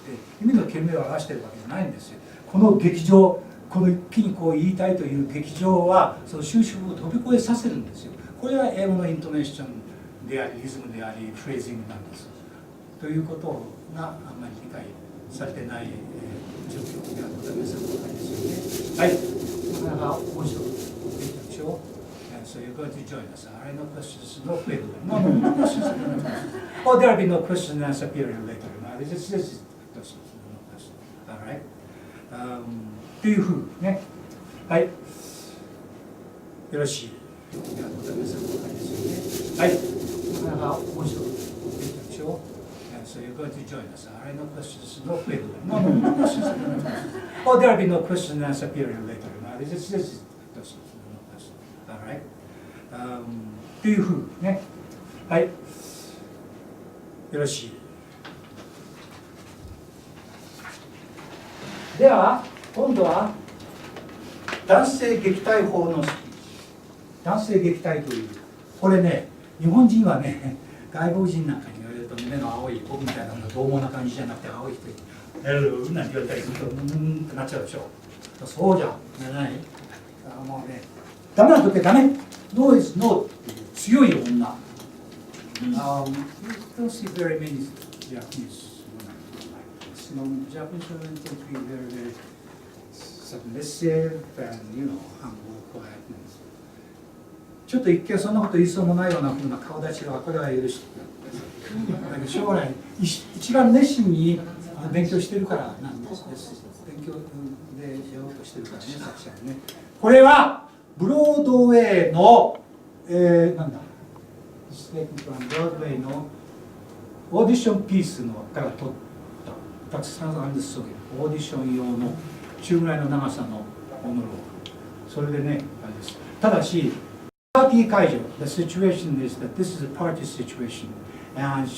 意味の決めを表しているわけじゃないんですよ。この劇場、この一気にこう言いたいという劇場はその終止符を飛び越えさせるんですよ。これは英語のイントネーションでありリズムでありフレージングなんです。ということがあんまり理解されてない、状況ではございますよね。はい。なかなか面白いでしょ。So you're going to join us. All right, no questions, no favor. No questions. Oh, there'll be no question and answer period later. No, this is no question. All right. っていうふうね。はい。よろしい。ではございますよね。はい。なかなか面白いでしょ。So you're going to join us. All right, no questions, no favor. No questions. Oh, there'll be no question and answer period later. No, this is no question. All right. っていうふうね。はい。よろしい。では今度は男性撃退法のスピーチ。男性撃退というこれね、日本人はね、外国人なんかに言われると目の青い僕みたいな獰猛な感じじゃなくて青い人に「ヘロー」なんて言われたりするとってなっちゃうでしょ。そうじゃない。もうね、ダメな時はダメ。ノーイズノーっていう強い女。You don't see very many Japanese women like this. Japanese women tend to be very, very submissive and, humble, quiet. ちょっと一見そんなこと言いそうもないような風な顔立ちはこれは許してだけど将来一番熱心に勉強してるからなんです。勉強でやろうとしてるからね、作者はね。これはブロードウェイの、なんだブロードウェイのオーディションピースのから取ったたくさんあるんですよ。オーディション用の中ぐらいの長さのモノローグ。それでね、あれです。ただしパーティー会場 the situation is that this is a party situation and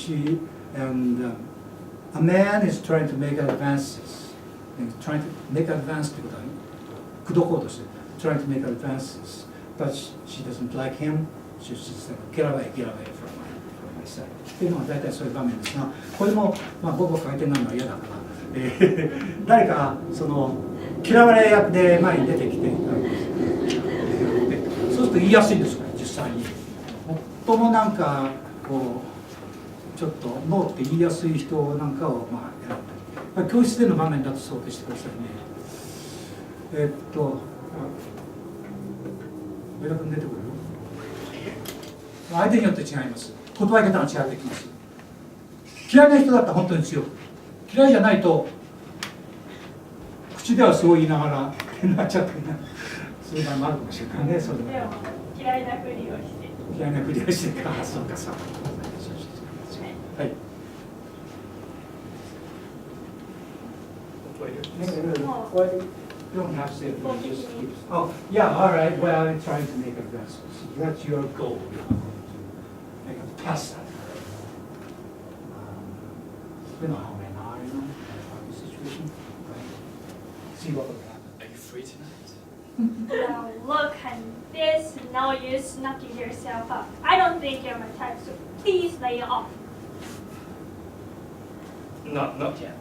a man is trying to make advances trying to make advances ってことは口説こうとしてるtrying to make advances, but she doesn't like him. She said, get away from my side. っていうのが大体そういう場面ですが、これも、僕が書いてないのは嫌だから、誰かその嫌われ役で前に出てきて、そうすると言いやすいんですから、実際に。最もなんかこうちょっとノーって言いやすい人なんかを選んだり、教室での場面だと想定してくださいね。上田君出てくる？相手によって違います。断り方が違ってきます。嫌いな人だったら本当に強く、嫌いじゃないと口ではそう言いながらなっちゃってそういう場合もあるかもしれないね。それでも
嫌いなふりをして
嫌いなふりをしてか、そうかそうか。はい。You don't have to say it, just keep. Oh, yeah, all right. Well, I'm trying to make advances. That's your goal. Make a pass at her. You know how men are, the situation. Right? See what will happen.
Are you free tonight?
Now look, honey, there's no use knocking yourself up. I don't think you're my type, so please lay it off.
Not yet.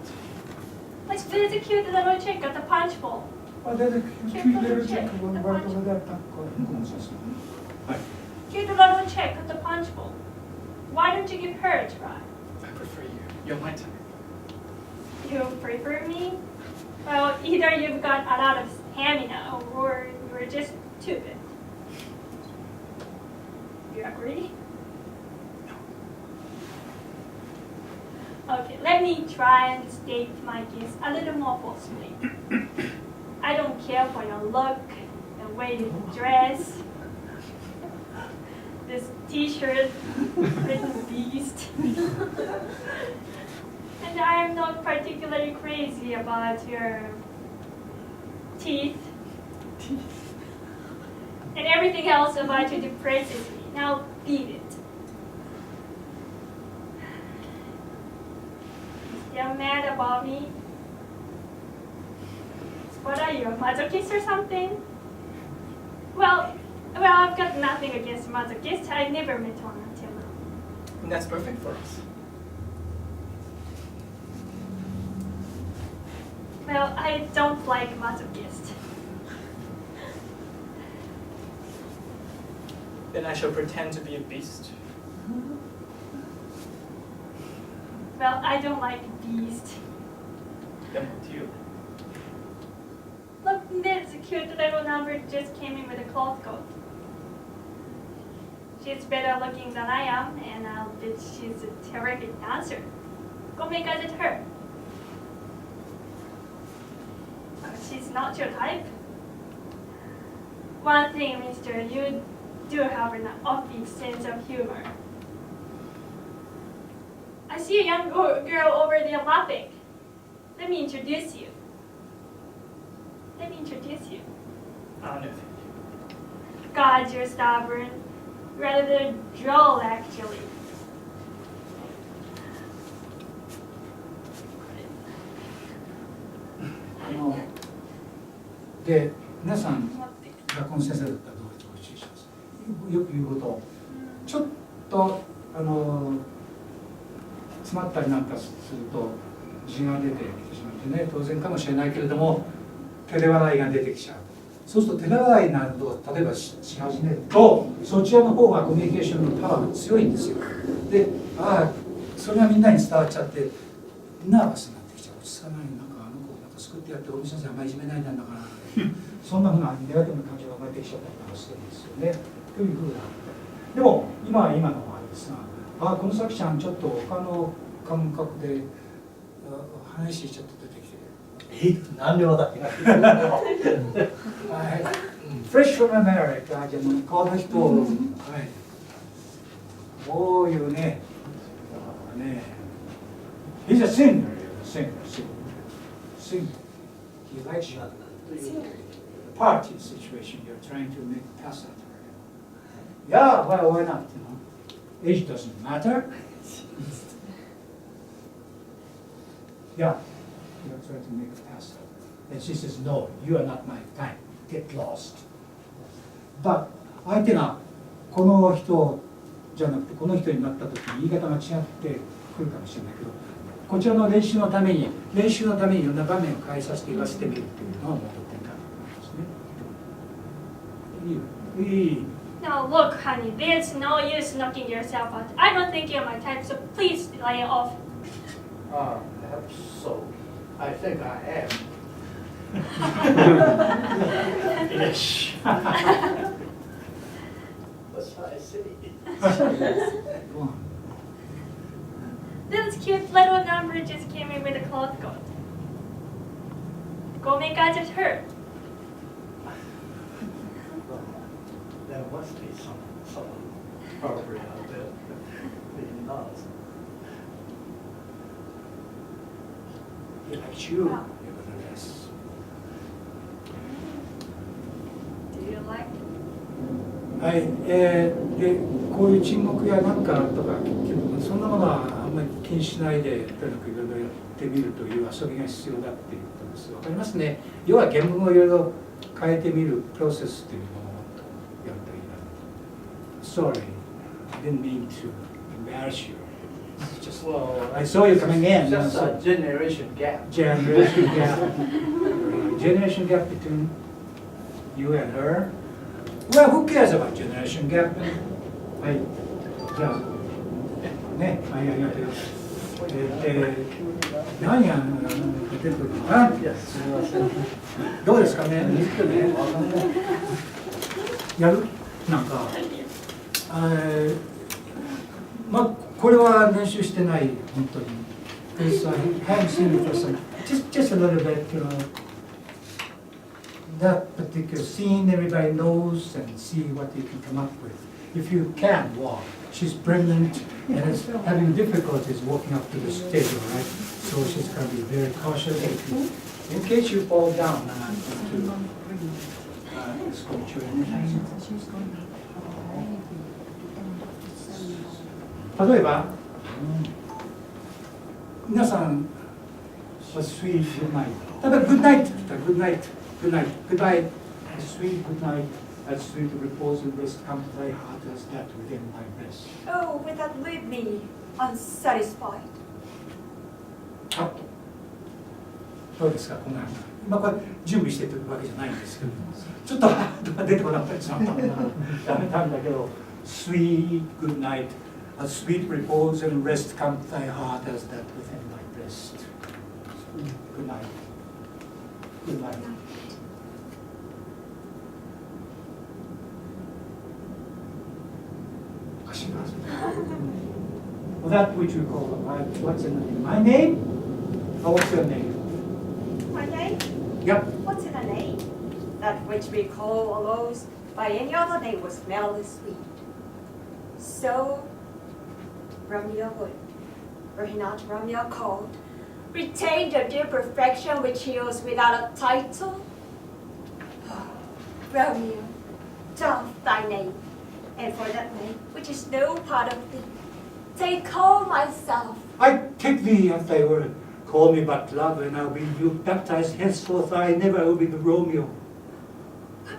Let's do the cute little trick at the punch bowl.
Oh, there's a cute little chick right over there.
Cute little trick at the punch bowl. Why don't you give her a try?
I prefer you. You're my type.
You prefer me? Well, either you've got a lot of stamina or you're just stupid. You agree? Okay, let me try and state my case a little more forcefully. I don't care for your look, the way you dress, this t-shirt, written beast. And I am not particularly crazy about your teeth. And everything else about you depresses me. Now beat it. You're mad about me? What are you you a masochist or something? Well, I've got nothing against masochists. I never met one until now.
And that's perfect for us.
Well, I don't like masochists.
Then I shall pretend to be a beast.
Well, I don't like beasts.
Then what do you?
Look, this cute little number just came in with a cloth coat. She's better looking than I am, and I'll bet she's a terrific dancer. Go make eyes at her. She's not your type. One thing, mister, you do have an offbeat sense of humor. I see a young girl over there laughing. Let me introduce you. I don't know. God, you're stubborn. Rather droll, actually.
で皆さん学校の先生だったらどうやってご注意します？よく言うこと、ちょっと詰まったりなんかすると字が出てきてしまってね、当然かもしれないけれども照れ笑いが出てきちゃう。そうすると照れ笑いになると例えばし始めるとそちらの方がコミュニケーションのパワーが強いんですよ。で、それがみんなに伝わっちゃってナーバスになってきちゃう。落ち着かない、なんかあの子なんか救ってやって大見先生あんまりいじめないんだからそんなふうなネガティブな感情が生まれてきちゃったりとかしてるんですよね。というふうな。でも今は今のあれですが、このさきちゃんちょっと他の感覚で話しちゃって出てきて。
何でもだっけ
Fresh from America じゃあこの人、はい、こういうね、He's a singer. He likes you. Party situation you're trying to make pass at her. Yeah, well, why not? Age doesn't matter. Yeah, you're trying to make a pass at her. And she says, no, you are not my kind. Get lost. But 相手がこの人じゃなくてこの人になった時に言い方が違ってくるかもしれないけど、こちらの練習のためにいろんな場面を変えさせて言わせてみるっていうのがモード転換ですね。いい。
Now look, honey, there's no use knocking yourself out. I don't think you're my type, so please lay it off.
Perhaps so. I think I am.
Ish.
What shall I say?
Go on.
This cute little number just came in with a cloth coat. Go make eyes at her.
There must be someone probably out there being lost.
He likes you, nevertheless.
Do you like it?
はい、でこういう沈黙やなんかとかそんなものはあんまり気にしないでとにかくいろいろやってみるという遊びが必要だっていうことです。わかりますね。要は言文をいろいろ変えてみるプロセスというものをやるといいな。Sorry, I didn't mean to embarrass you. Just, I saw you coming in.
Just a generation gap.
Generation gap. Generation gap between you and her. Well, who cares about generation gap? はい。じゃあ、ね、ありがとうございます。何が出てくるのかな？どうですかね？やる？なんか、まあこれは練習してない本当に。Because I haven't seen it for some, just a little bit, you know. That particular scene everybody knows and see what you can come up with. If you can walk, she's pregnant and is having difficulties walking up to the stage, all right? So she's going to be very cautious. In case you fall down, I'm going to escort you in. 例えば、皆さん、What's sweet good night? 例えば、Good night って言ったら Good night。
Good night. Good night. A sweet good night. A sweet repose and rest. Come to thy heart as that within my breast.
Oh, will that leave me unsatisfied?
カット。どうですか、こんな今これ準備してるわけじゃないんですけど、ちょっと出てこなかったりしまったダメなんだけど、Sweet good night, a sweet repose and rest come to thy heart as that within my breast. Good night. Good night. Well, that which we call what's in the name? My name? Or what's your name?
My name?
Yep.
What's in a name? That which we call a rose by any other name was smelly sweet. So Romeo would, were he not Romeo called, retain the dear perfection which he was without a title? Romeo, doff thy name, and for that name, which is no part of thee, take call myself.
I take thee at thy word. Call me but love, and I'll be you baptized henceforth. I never will be the Romeo.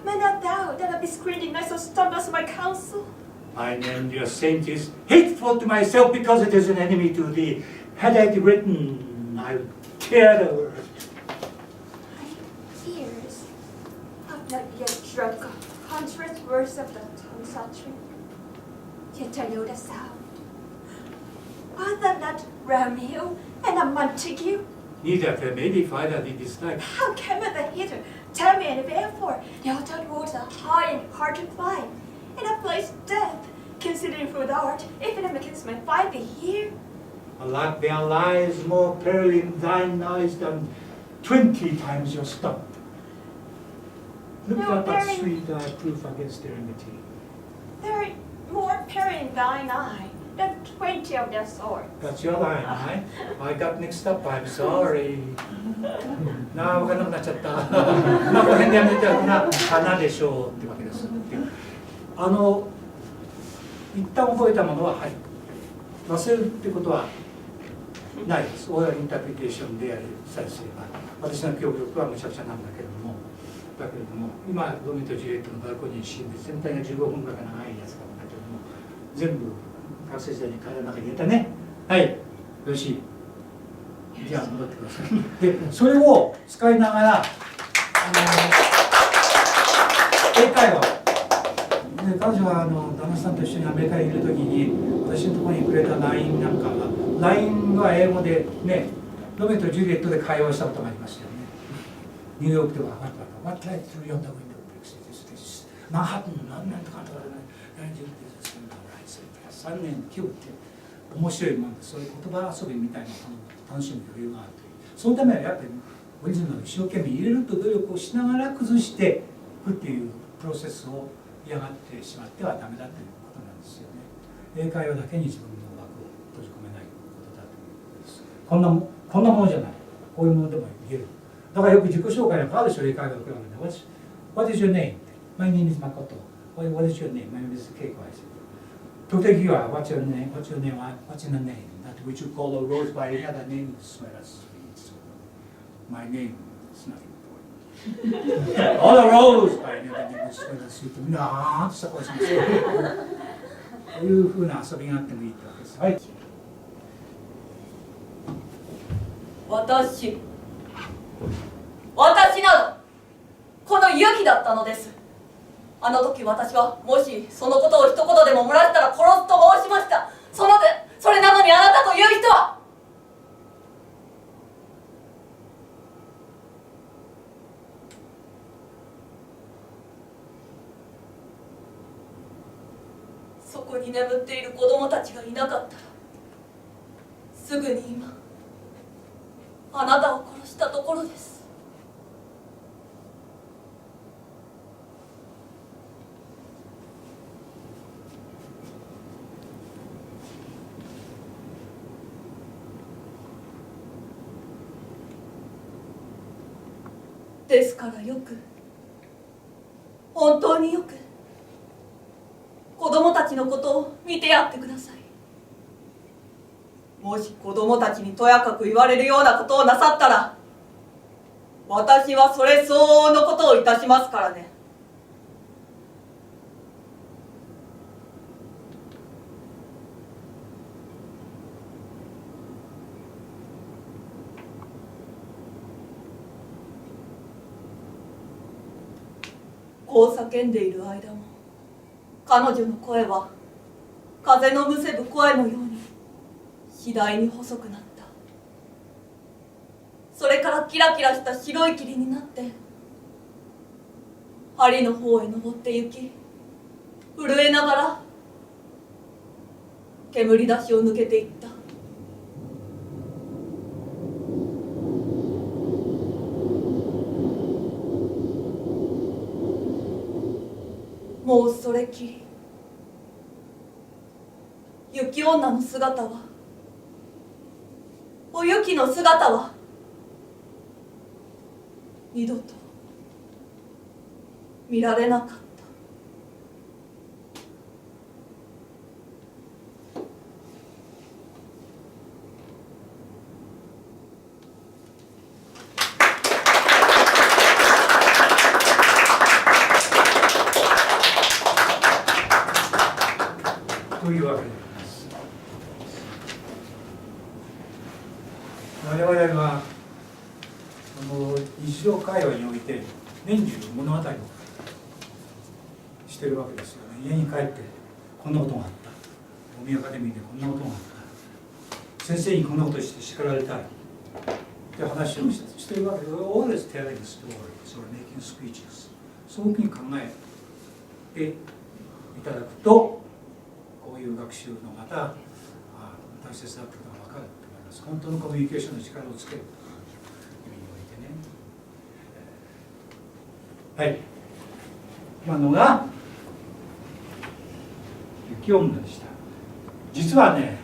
May not thou that I be screened in night so stubborn as my counsel?
My name, dear saint, is hateful to myself because it is an enemy to thee. Had I written, I would tear the word.
My ears have not yet drunk 100 words of the tongue's utterance, yet I know the sound. Are there not Romeo and a Montague?
Neither of them may be either thee dislike.
How came the hither? Tell me, and wherefore the outward words are high and hard to climb, and a place death, considering for thou art, even against my find thee here.
Alack, there lies more peril in thine eyes than 20 times your stump. Look
No,
at that
very-
sweet proof against their enmity.
There is more peril in thine eye than 20 of their swords.
That's your line, right? I got mixed up. I'm sorry. なあ、分からなくなっちゃった。まあ、この辺でやめては花でしょうってわけです。一旦覚えたものは、はい。忘れるってことはないです。オーラルインタープリテーションでやりさえすれば。私の記憶力はむちゃくちゃなんだけれども、今、ロミオとジュリエットのバルコニーにシーンで全体が15分ぐらい長いやつなんだけども、全部、学生時代に体の中に入れたね。はい、よろしい。じゃあ戻ってください。で、それを使いながら、英会話。で、彼女は旦那さんと一緒にアメリカにいるときに、私のところにくれた LINE なんかが、LINE は英語でね、ロメオとジュリエットで会話したことがありましたよね。ニューヨークでは、What light through yonder window breaks this マンハッタンの何とかとかで3年9って面白いもんで、そういう言葉遊びみたいな楽しむ余裕があるという。そのためはやっぱりご自身の一生懸命入れると努力をしながら崩していくっていうプロセスを嫌がってしまってはダメだということなんですよね。英会話だけに自分の枠を閉じ込めないことだということです。こんなものじゃない。こういうものでも言える。だからよく自己紹介なんかあるでしょ、英会話のクラブで。What is your name? My name is Makoto. What is your name? My name is Keiko. 時々は What's your name? What's your name? What's in the name? That which you call a rose by any other name is smell as sweet. So my name is not important. All a rose by any other name is smell as sweet. みんなあーっとした声しますよ。こういうふうな遊びがあってもいいってわけです。はい。
私などこの勇気だったのです。あの時私はもしそのことを一言でも漏らしたら殺すと申しました。それなのにあなたという人はそこに眠っている子供たちがいなかったらすぐに今あなたを殺したところです。ですからよく、本当によく子供たちのことを見てやってください。もし子供たちにとやかく言われるようなことをなさったら私はそれ相応のことをいたしますからね。こう叫んでいる間も、彼女の声は風のむせぶ声のように次第に細くなった。それからキラキラした白い霧になって針の方へ登って行き、震えながら煙出しを抜けていった。もうそれきり雪女の姿は、お雪の姿は二度と見られなかった。
というわけであります。我々は日常会話において年中物語をしてるわけですよね。家に帰ってこんなことがあった、近江アカデミーでこんなことがあった、先生にこんなことして叱られたいって話をしてるわけで、always telling stories or making speeches、 そういうふうに考えていただくと、こういう学習のまた大切だったことが分かると思います。本当のコミュニケーションの力をつける意味においてね。はい、今のが雪女でした。実はね、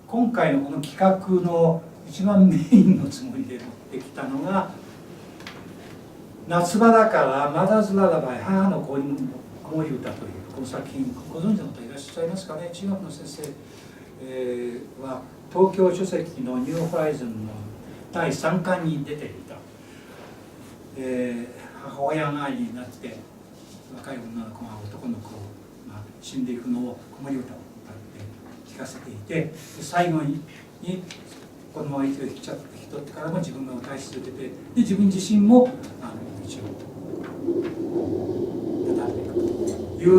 今回のこの企画の一番メインのつもりで持ってきたのが、夏場だからМоthер'ｓ Ｌulлабｙ、母の子守歌というこの作品、ご存知の方いらっしゃいますかね。中学の先生、は東京書籍のニューホライズンの第3巻に出ていた、母親がになって若い女の子が男の子が死んでいくのを子守歌を歌って聞かせていて、最後にこのまま息を引き取ってからも自分が歌い続けて、で自分自身も一応畳んでいくという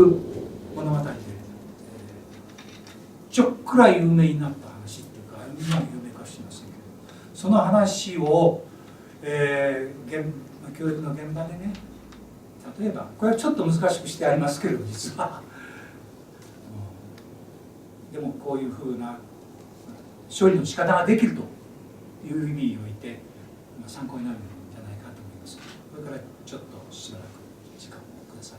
物語で、ちょっくら有名になった話っていうか、今は有名かもしれませんけど、その話を、教育の現場でね、例えばこれはちょっと難しくしてありますけど、実はでもこういうふうな処理の仕方ができるという意味において参考になるんじゃないかと思います。これからちょっとしばらく時間をください。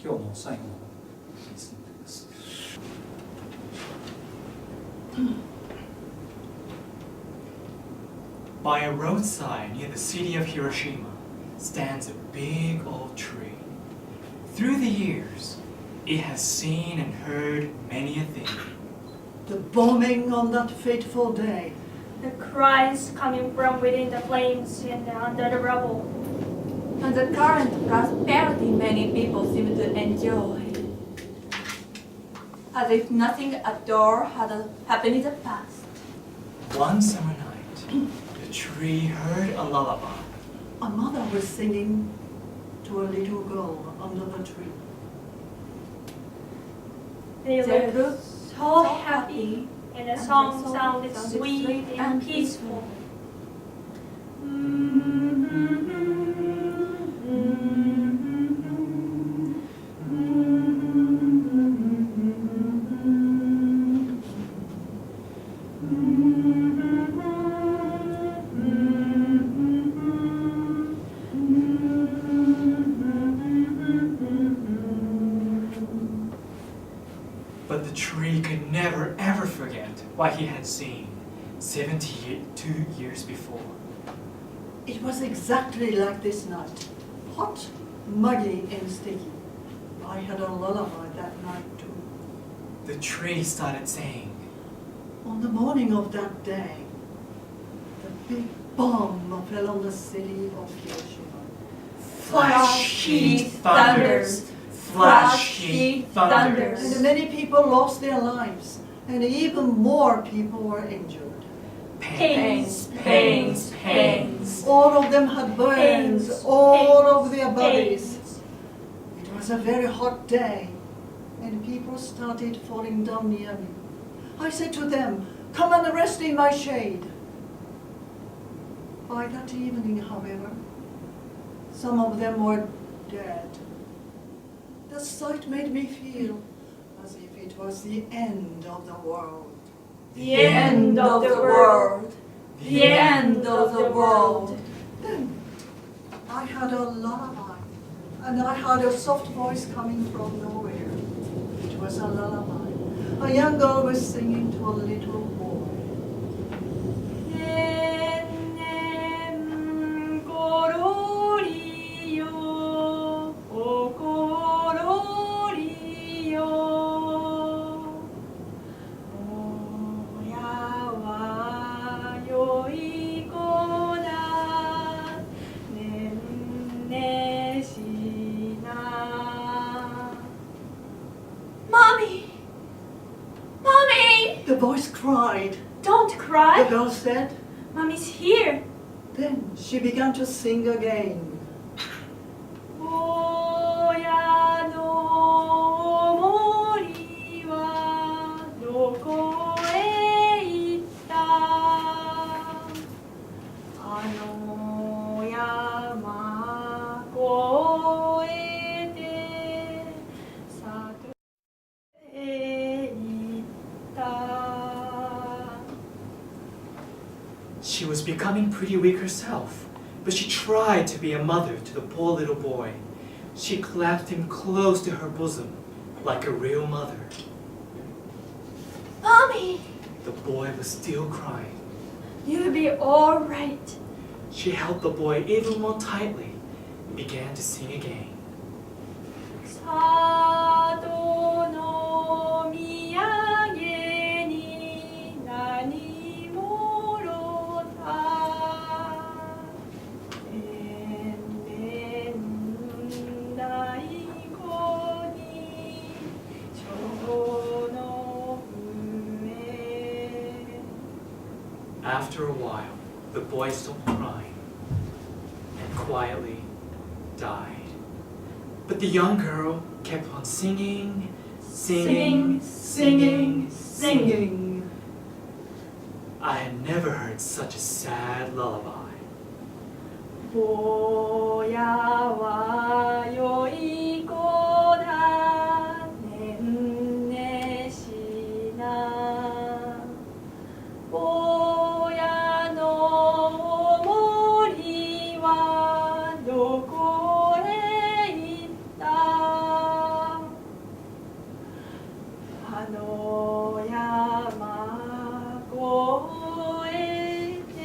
今日の最後のレッスンになります。
By a roadside near the city of Hiroshima stands a big old tree. Through the years, it has seen and heard many a thing.
The bombing on that fateful day,
The cries coming from within the flames and under the rubble.
And the current prosperity many people seem to enjoy, as if nothing at all had happened in the past.
One summer night, the tree heard a lullaby.
a mother was singing to a little girl under the tree.
They
They
looked
looked
so happy, and the song sounded sweet and peaceful.
But the tree could never ever forget what he had seen 72 years before.
It was exactly like this night, hot, muggy and sticky. I had a lullaby that night too.
The tree started saying,
On the morning of that day, the big bomb fell on the city of Hiroshima.
Flash, heat, thunders. Flash, heat, thunders.
And many people lost their lives, and even more people were injured.
Pains, pains, pains.
All of them had burns
Pains,
all
pains,
over their bodies.
pains.
It was a very hot day, and people started falling down near me. I said to them, "Come and rest in my shade." By that evening, however, some of them were dead. The sight made me feel as if it was the end of the world.
The end of the world. The end of the world.
Then I heard a lullaby, and I heard a soft voice coming from nowhere. It was a lullaby. A young girl was singing to a little boy.
ねんねんころりよ、おころりよ。親はよい子だ、ねんねしな。Mommy! Mommy!
The voice cried.
Don't
The
cry.
girl said.
Mommy's here.
Then she began to sing again.
親の森はどこへ行ったあの山越えて里へ行った
She was becoming pretty weak herself, but she tried to be a mother to the poor little boy. She clasped him close to her bosom, like a real mother.
Mommy,
The boy was still crying.
you'll be all right.
She held the boy even more tightly and began to sing again.
里の土産に何もろた天然大根に蝶の笛
After a while, the boy stopped crying and quietly died. But the young girl kept on singing, singing, singing, singing. I had never heard such a sad lullaby.
親はよい子だねんねしな親の森はどこへ行ったあの山越えて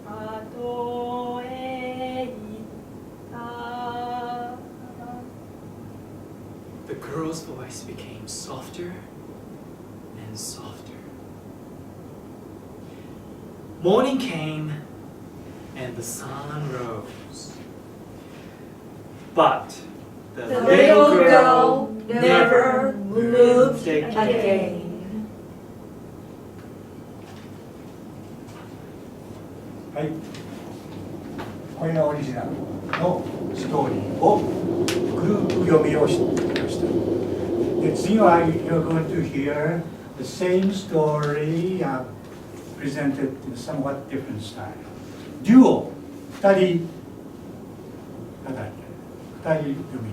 里へ行った
The girl's voice became softer and softer. Morning came and the sun rose. But the little girl never moved again.
はい、これがオリジナルのストーリーをグループ読みをしてきました。で、次は you're going to hear the same story presented in a somewhat different style. デュオ、2人語り、2人読み。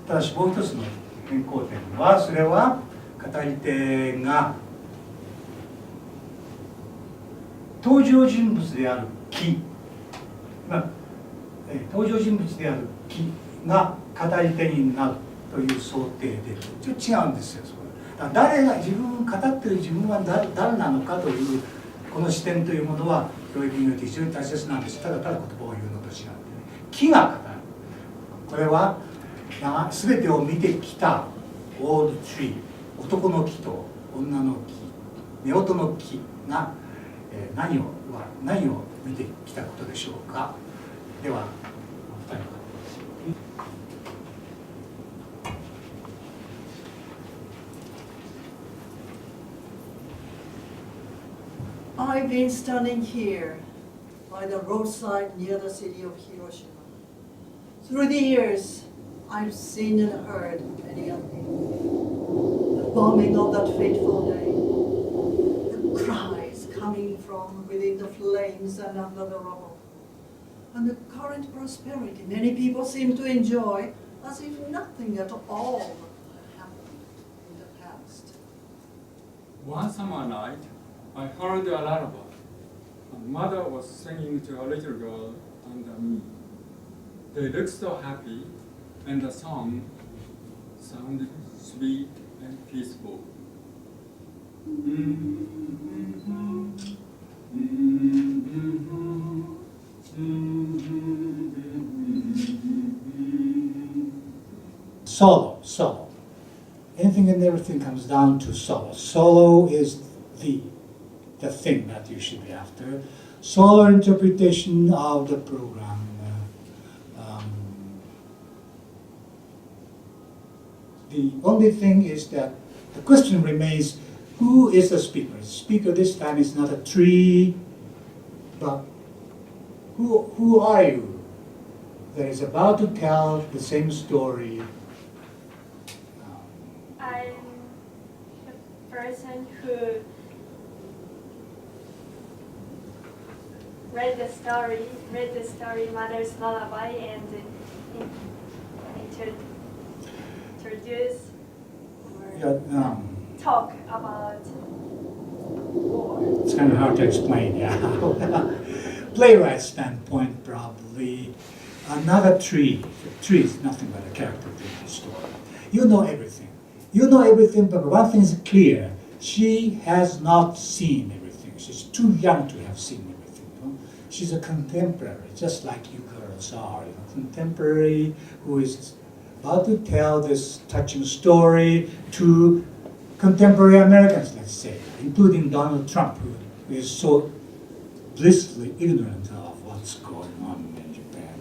ただしもう一つの変更点は、それは語り手が登場人物である木、登場人物である木が語り手になるという想定でちょっと違うんですよ。だから誰が語ってる自分は誰なのかというこの視点というものは教育において非常に大切なんです。ただただ言葉を言うのと違って、ね、木が語る。これは全てを見てきたオールツリー、男の木と女の木、夫婦の木が
何を見てきたことでしょうか。では、お二人。
I've been standing here by the roadside near the city of Hiroshima. Through the years, I've seen and heard many a thing. The bombing of that fateful day, the cries coming from within the flames and under the rubble, and the current prosperity many people seem to enjoy as if nothing at all had happened in the past.
One summer night, I heard a lullaby. My mother was singing to a little girl under me. They looked so happy, and the song sounded sweet and peaceful.
Solo. Anything and everything comes down to solo. Solo is the thing that you should be after. Solo interpretation of the program. The only thing is that the question remains, who is the speaker? The speaker this time is not a tree, but who are you that is about to tell the same story?
I'm a person who read the story Mother's Lullaby, and introduce or talk about war.
It's kind of hard to explain, yeah. Playwright standpoint, probably. Another tree. A tree is nothing but a character in the story. You know everything. But one thing is clear. She has not seen everything. She's too young to have seen everything. You know? She's a contemporary, just like you girls are. You know? Contemporary who is about to tell this touching story to contemporary Americans, let's say, including Donald Trump, who is so blissfully ignorant of what's going on in Japan.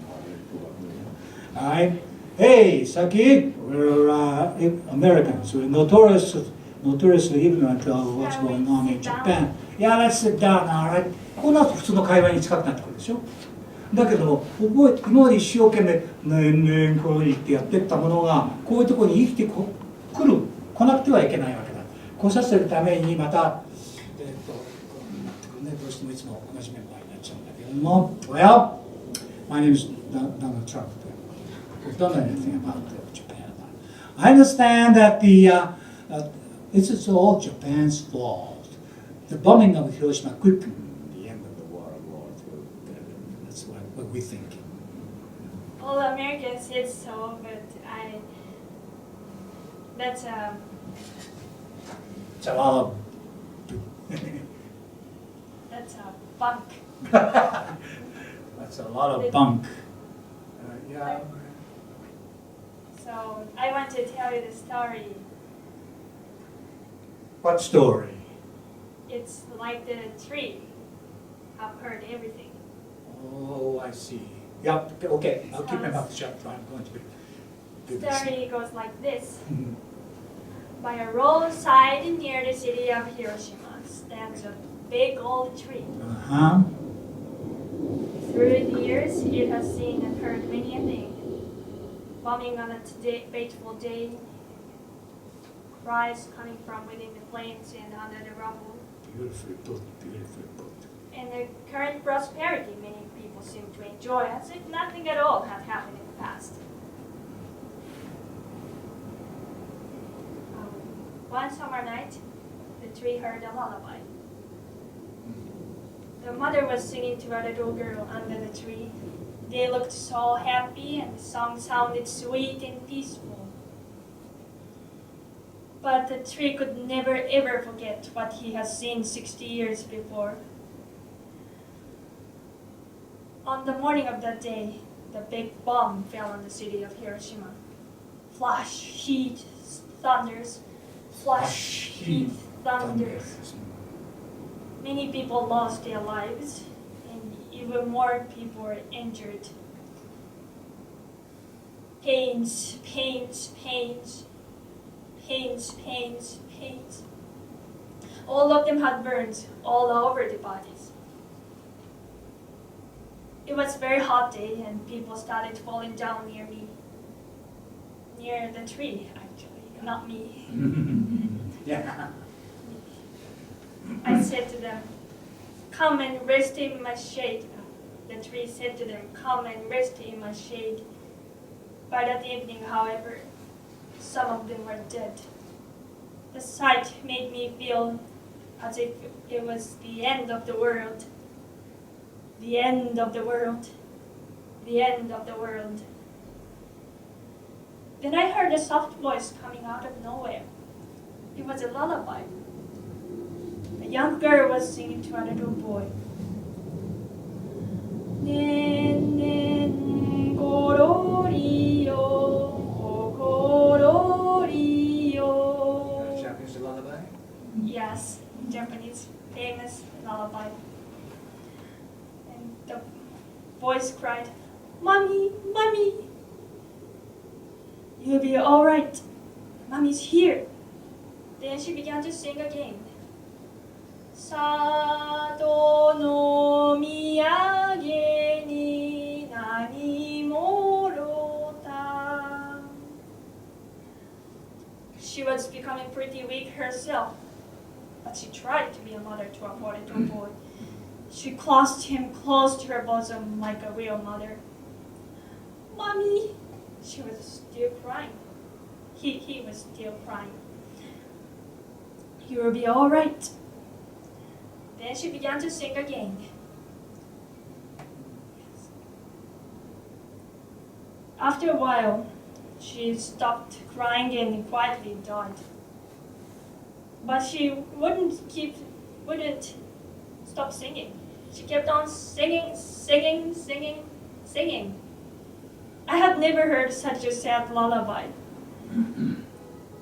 All right? Hey, Saki, we're Americans. We're notoriously ignorant of what's going on in Japan. Yeah, let's sit down, all right? こうなると普通の会話に近くなってくるでしょ。だけど今まで一生懸命ねんねんこういうってやってったものがこういうところに生きて来なくてはいけないわけだ。来させるためにまたなってくるね。どうしてもいつも同じメンバーになっちゃうんだけども。Well, my name is Donald Trump. We don't know anything about Japan. I understand that it's all Japan's fault. The bombing of Hiroshima quickened the end of the World War II. That's what we think.
All Americans said so, but that's
It's a lot of
that's a bunk.
That's a lot of bunk. Yeah.
So I want to tell you the story.
What story?
It's like the tree. I've heard everything.
Oh, I see. Yeah. Okay. I'll keep my mouth shut. I'm going to do
The
this.
story goes like this. By a roadside near the city of Hiroshima stands a big old tree.
Uh-huh.
Through the years, it has seen and heard many a thing. Bombing on a fateful day, cries coming from within the flames and under the rubble,
Beautifully put. Beautifully put.
and the current prosperity many people seem to enjoy as if nothing at all had happened in the past. One summer night, the tree heard a lullaby. The mother was singing to a little girl under the tree. They looked so happy and the song sounded sweet and peaceful. But the tree could never ever forget what he has seen 60 years before. On the morning of that day, the big bomb fell on the city of Hiroshima. Flash, heat, thunders. Flash, heat, thunders. Many people lost their lives, and even more people were injured. Pains, pains, pains, pains, pains, pains. All of them had burns all over their bodies. It was a very hot day, and people started falling down near me. Near the tree, actually, not me.
Yeah.
I said to them, "Come and rest in my shade." The tree said to them, "Come and rest in my shade." By that evening, however, some of them were dead. The sight made me feel as if it was the end of the world. The end of the world. The end of the world. Then I heard a soft voice coming out of nowhere. It was a lullaby. A young girl was singing to a little boy. Ne ne ne korori yo, o korori yo.
Japanese lullaby?
Yes, Japanese famous lullaby. And the voice cried, "Mommy, Mommy, you'll be all right. Mommy's here." Then she began to sing again. 里の土産に何もろた. She was becoming pretty weak herself, but she tried to be a mother to a poor little boy. She clasped him close to her bosom like a real mother. "Mommy," she was still crying. He was still crying. "You will be all right." Then she began to sing again. After a while, she stopped crying and quietly died. But she wouldn't stop singing. She kept on singing, singing, singing, singing. I had never heard such a sad lullaby.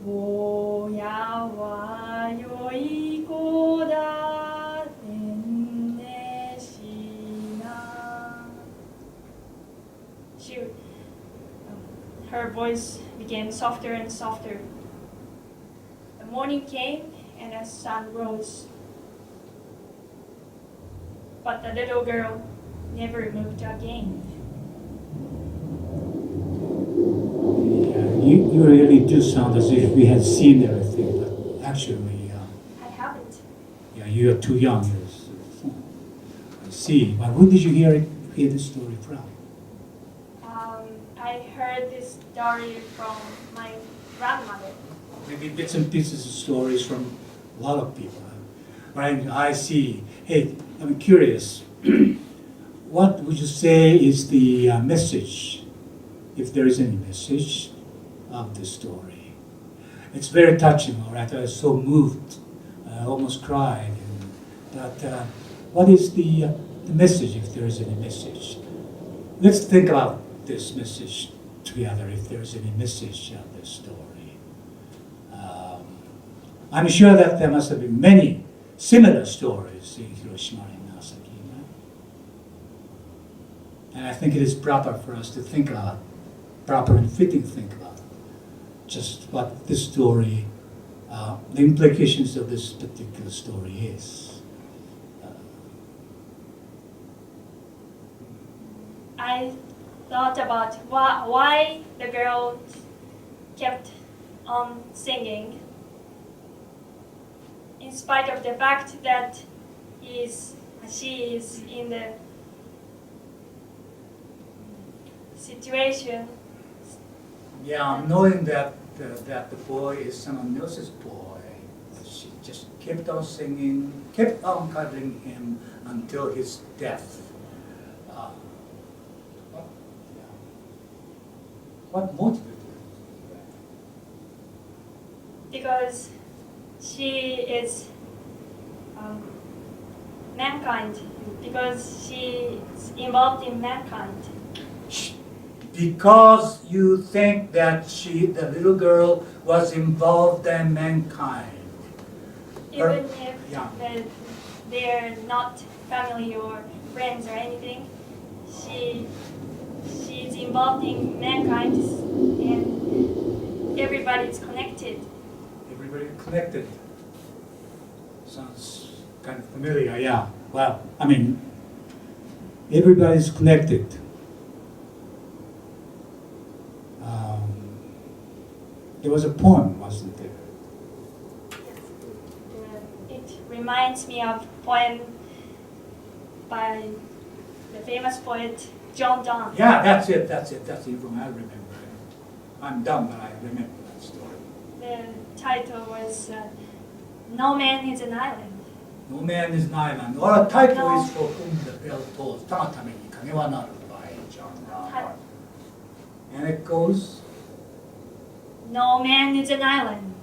親は良い子だ天然しな. Her voice became softer and softer. The morning came and the sun rose. But the little girl never moved again.
You really do sound as if we had seen everything, but actually,
I haven't.
yeah, you are too young. I see. But who did you hear this story from?
I heard this story from my grandmother.
Maybe bits and pieces of stories from a lot of people. Right? I see. Hey, I'm curious. What would you say is the message, if there is any message, of the story? It's very touching, all right? I was so moved. I almost cried. But what is the message, if there is any message? Let's think about this message together, if there is any message of this story. I'm sure that there must have been many similar stories in Hiroshima and Nagasaki. Right? And I think it is proper for us to think about, proper and fitting to think about just what this story, the implications of this particular story is.
I thought about why the girl kept on singing, in spite of the fact that she is in the situation.
Yeah, knowing that that the boy is someone else's boy, she just kept on singing, kept on cuddling him until his death. What motivated her?
Because she is mankind, because she is involved in mankind.
Because you think that the little girl, was involved in mankind.
Even if
Yeah.
they're not family or friends or anything, she's involved in mankind and everybody's connected.
Everybody connected. Sounds kind of familiar, yeah. Well, I mean, everybody's connected. There was a poem, wasn't there?
It reminds me of a poem by the famous poet John Donne.
Yeah, that's it. I remember. I'm dumb, but I remember that story.
The title was No Man is an Island.
No man is an island. Or a title is For Whom the Bell Tolls. 他のために鐘は鳴る by John Donne. And it goes,
No man is an island,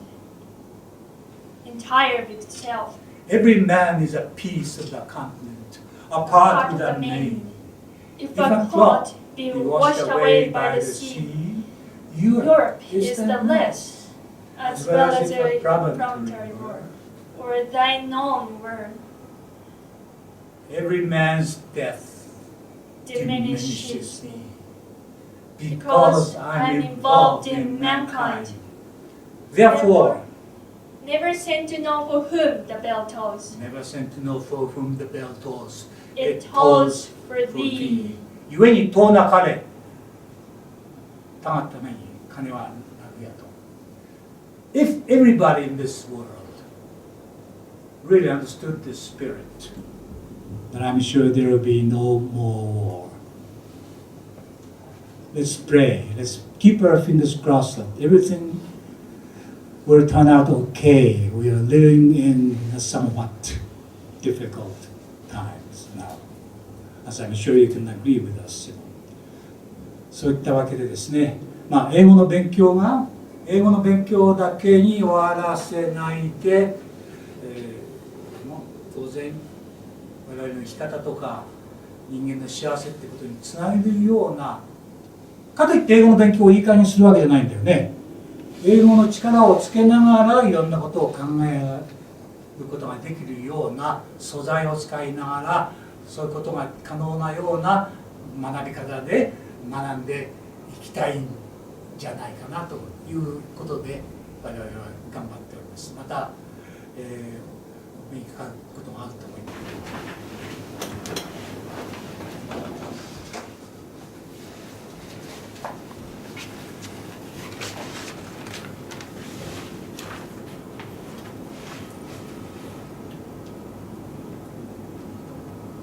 entire of itself,
every man is a piece of the continent, a part of the main.
If a clot be washed away by the sea, Europe is the less, as well as a promontory or thine own word.
Every man's death
Diminishes me,
because I'm involved in mankind. Therefore,
never sent to know for whom the bell tolls.
never sent to know for whom the bell tolls.
It tolls for thee.
ゆえに遠なかれ、たがために鐘は鳴るやと。If everybody in this world really understood this spirit, then I'm sure there will be no more war. Let's pray. Let's keep our fingers crossed that everything will turn out okay. We are living in somewhat difficult times now, as I'm sure you can agree with us. そういったわけでですね、英語の勉強だけに終わらせないで、当然我々の生き方とか人間の幸せってことにつなげるような、かといって英語の勉強をいい加減にするわけじゃないんだよね。英語の力をつけながらいろんなことを考えることができるような素材を使いながら、そういうことが可能なような学び方で学んでいきたいんじゃないかなということで我々は頑張っております。また、目にかかることがあると思います。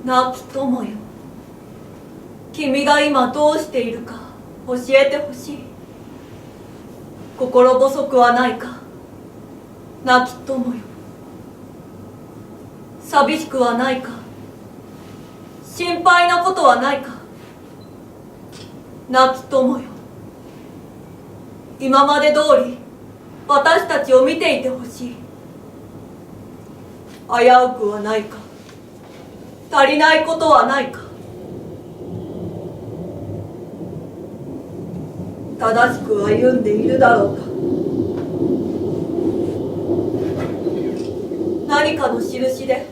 亡き友よ、君が今どうしているか教えてほしい。心細くはないか、亡き友よ。寂しくはないか、心配なことはないか、亡き友よ。今まで通り私たちを見ていてほしい。危うくはないか、足りないことはないか、正しく歩んでいるだろうか。何かの印で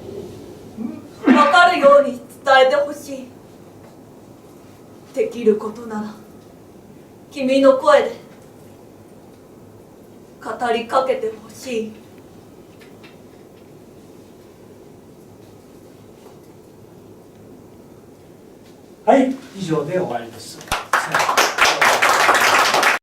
分かるように伝えてほしい。できることなら君の声で語りかけてほしい。
はい、以上で終わりです。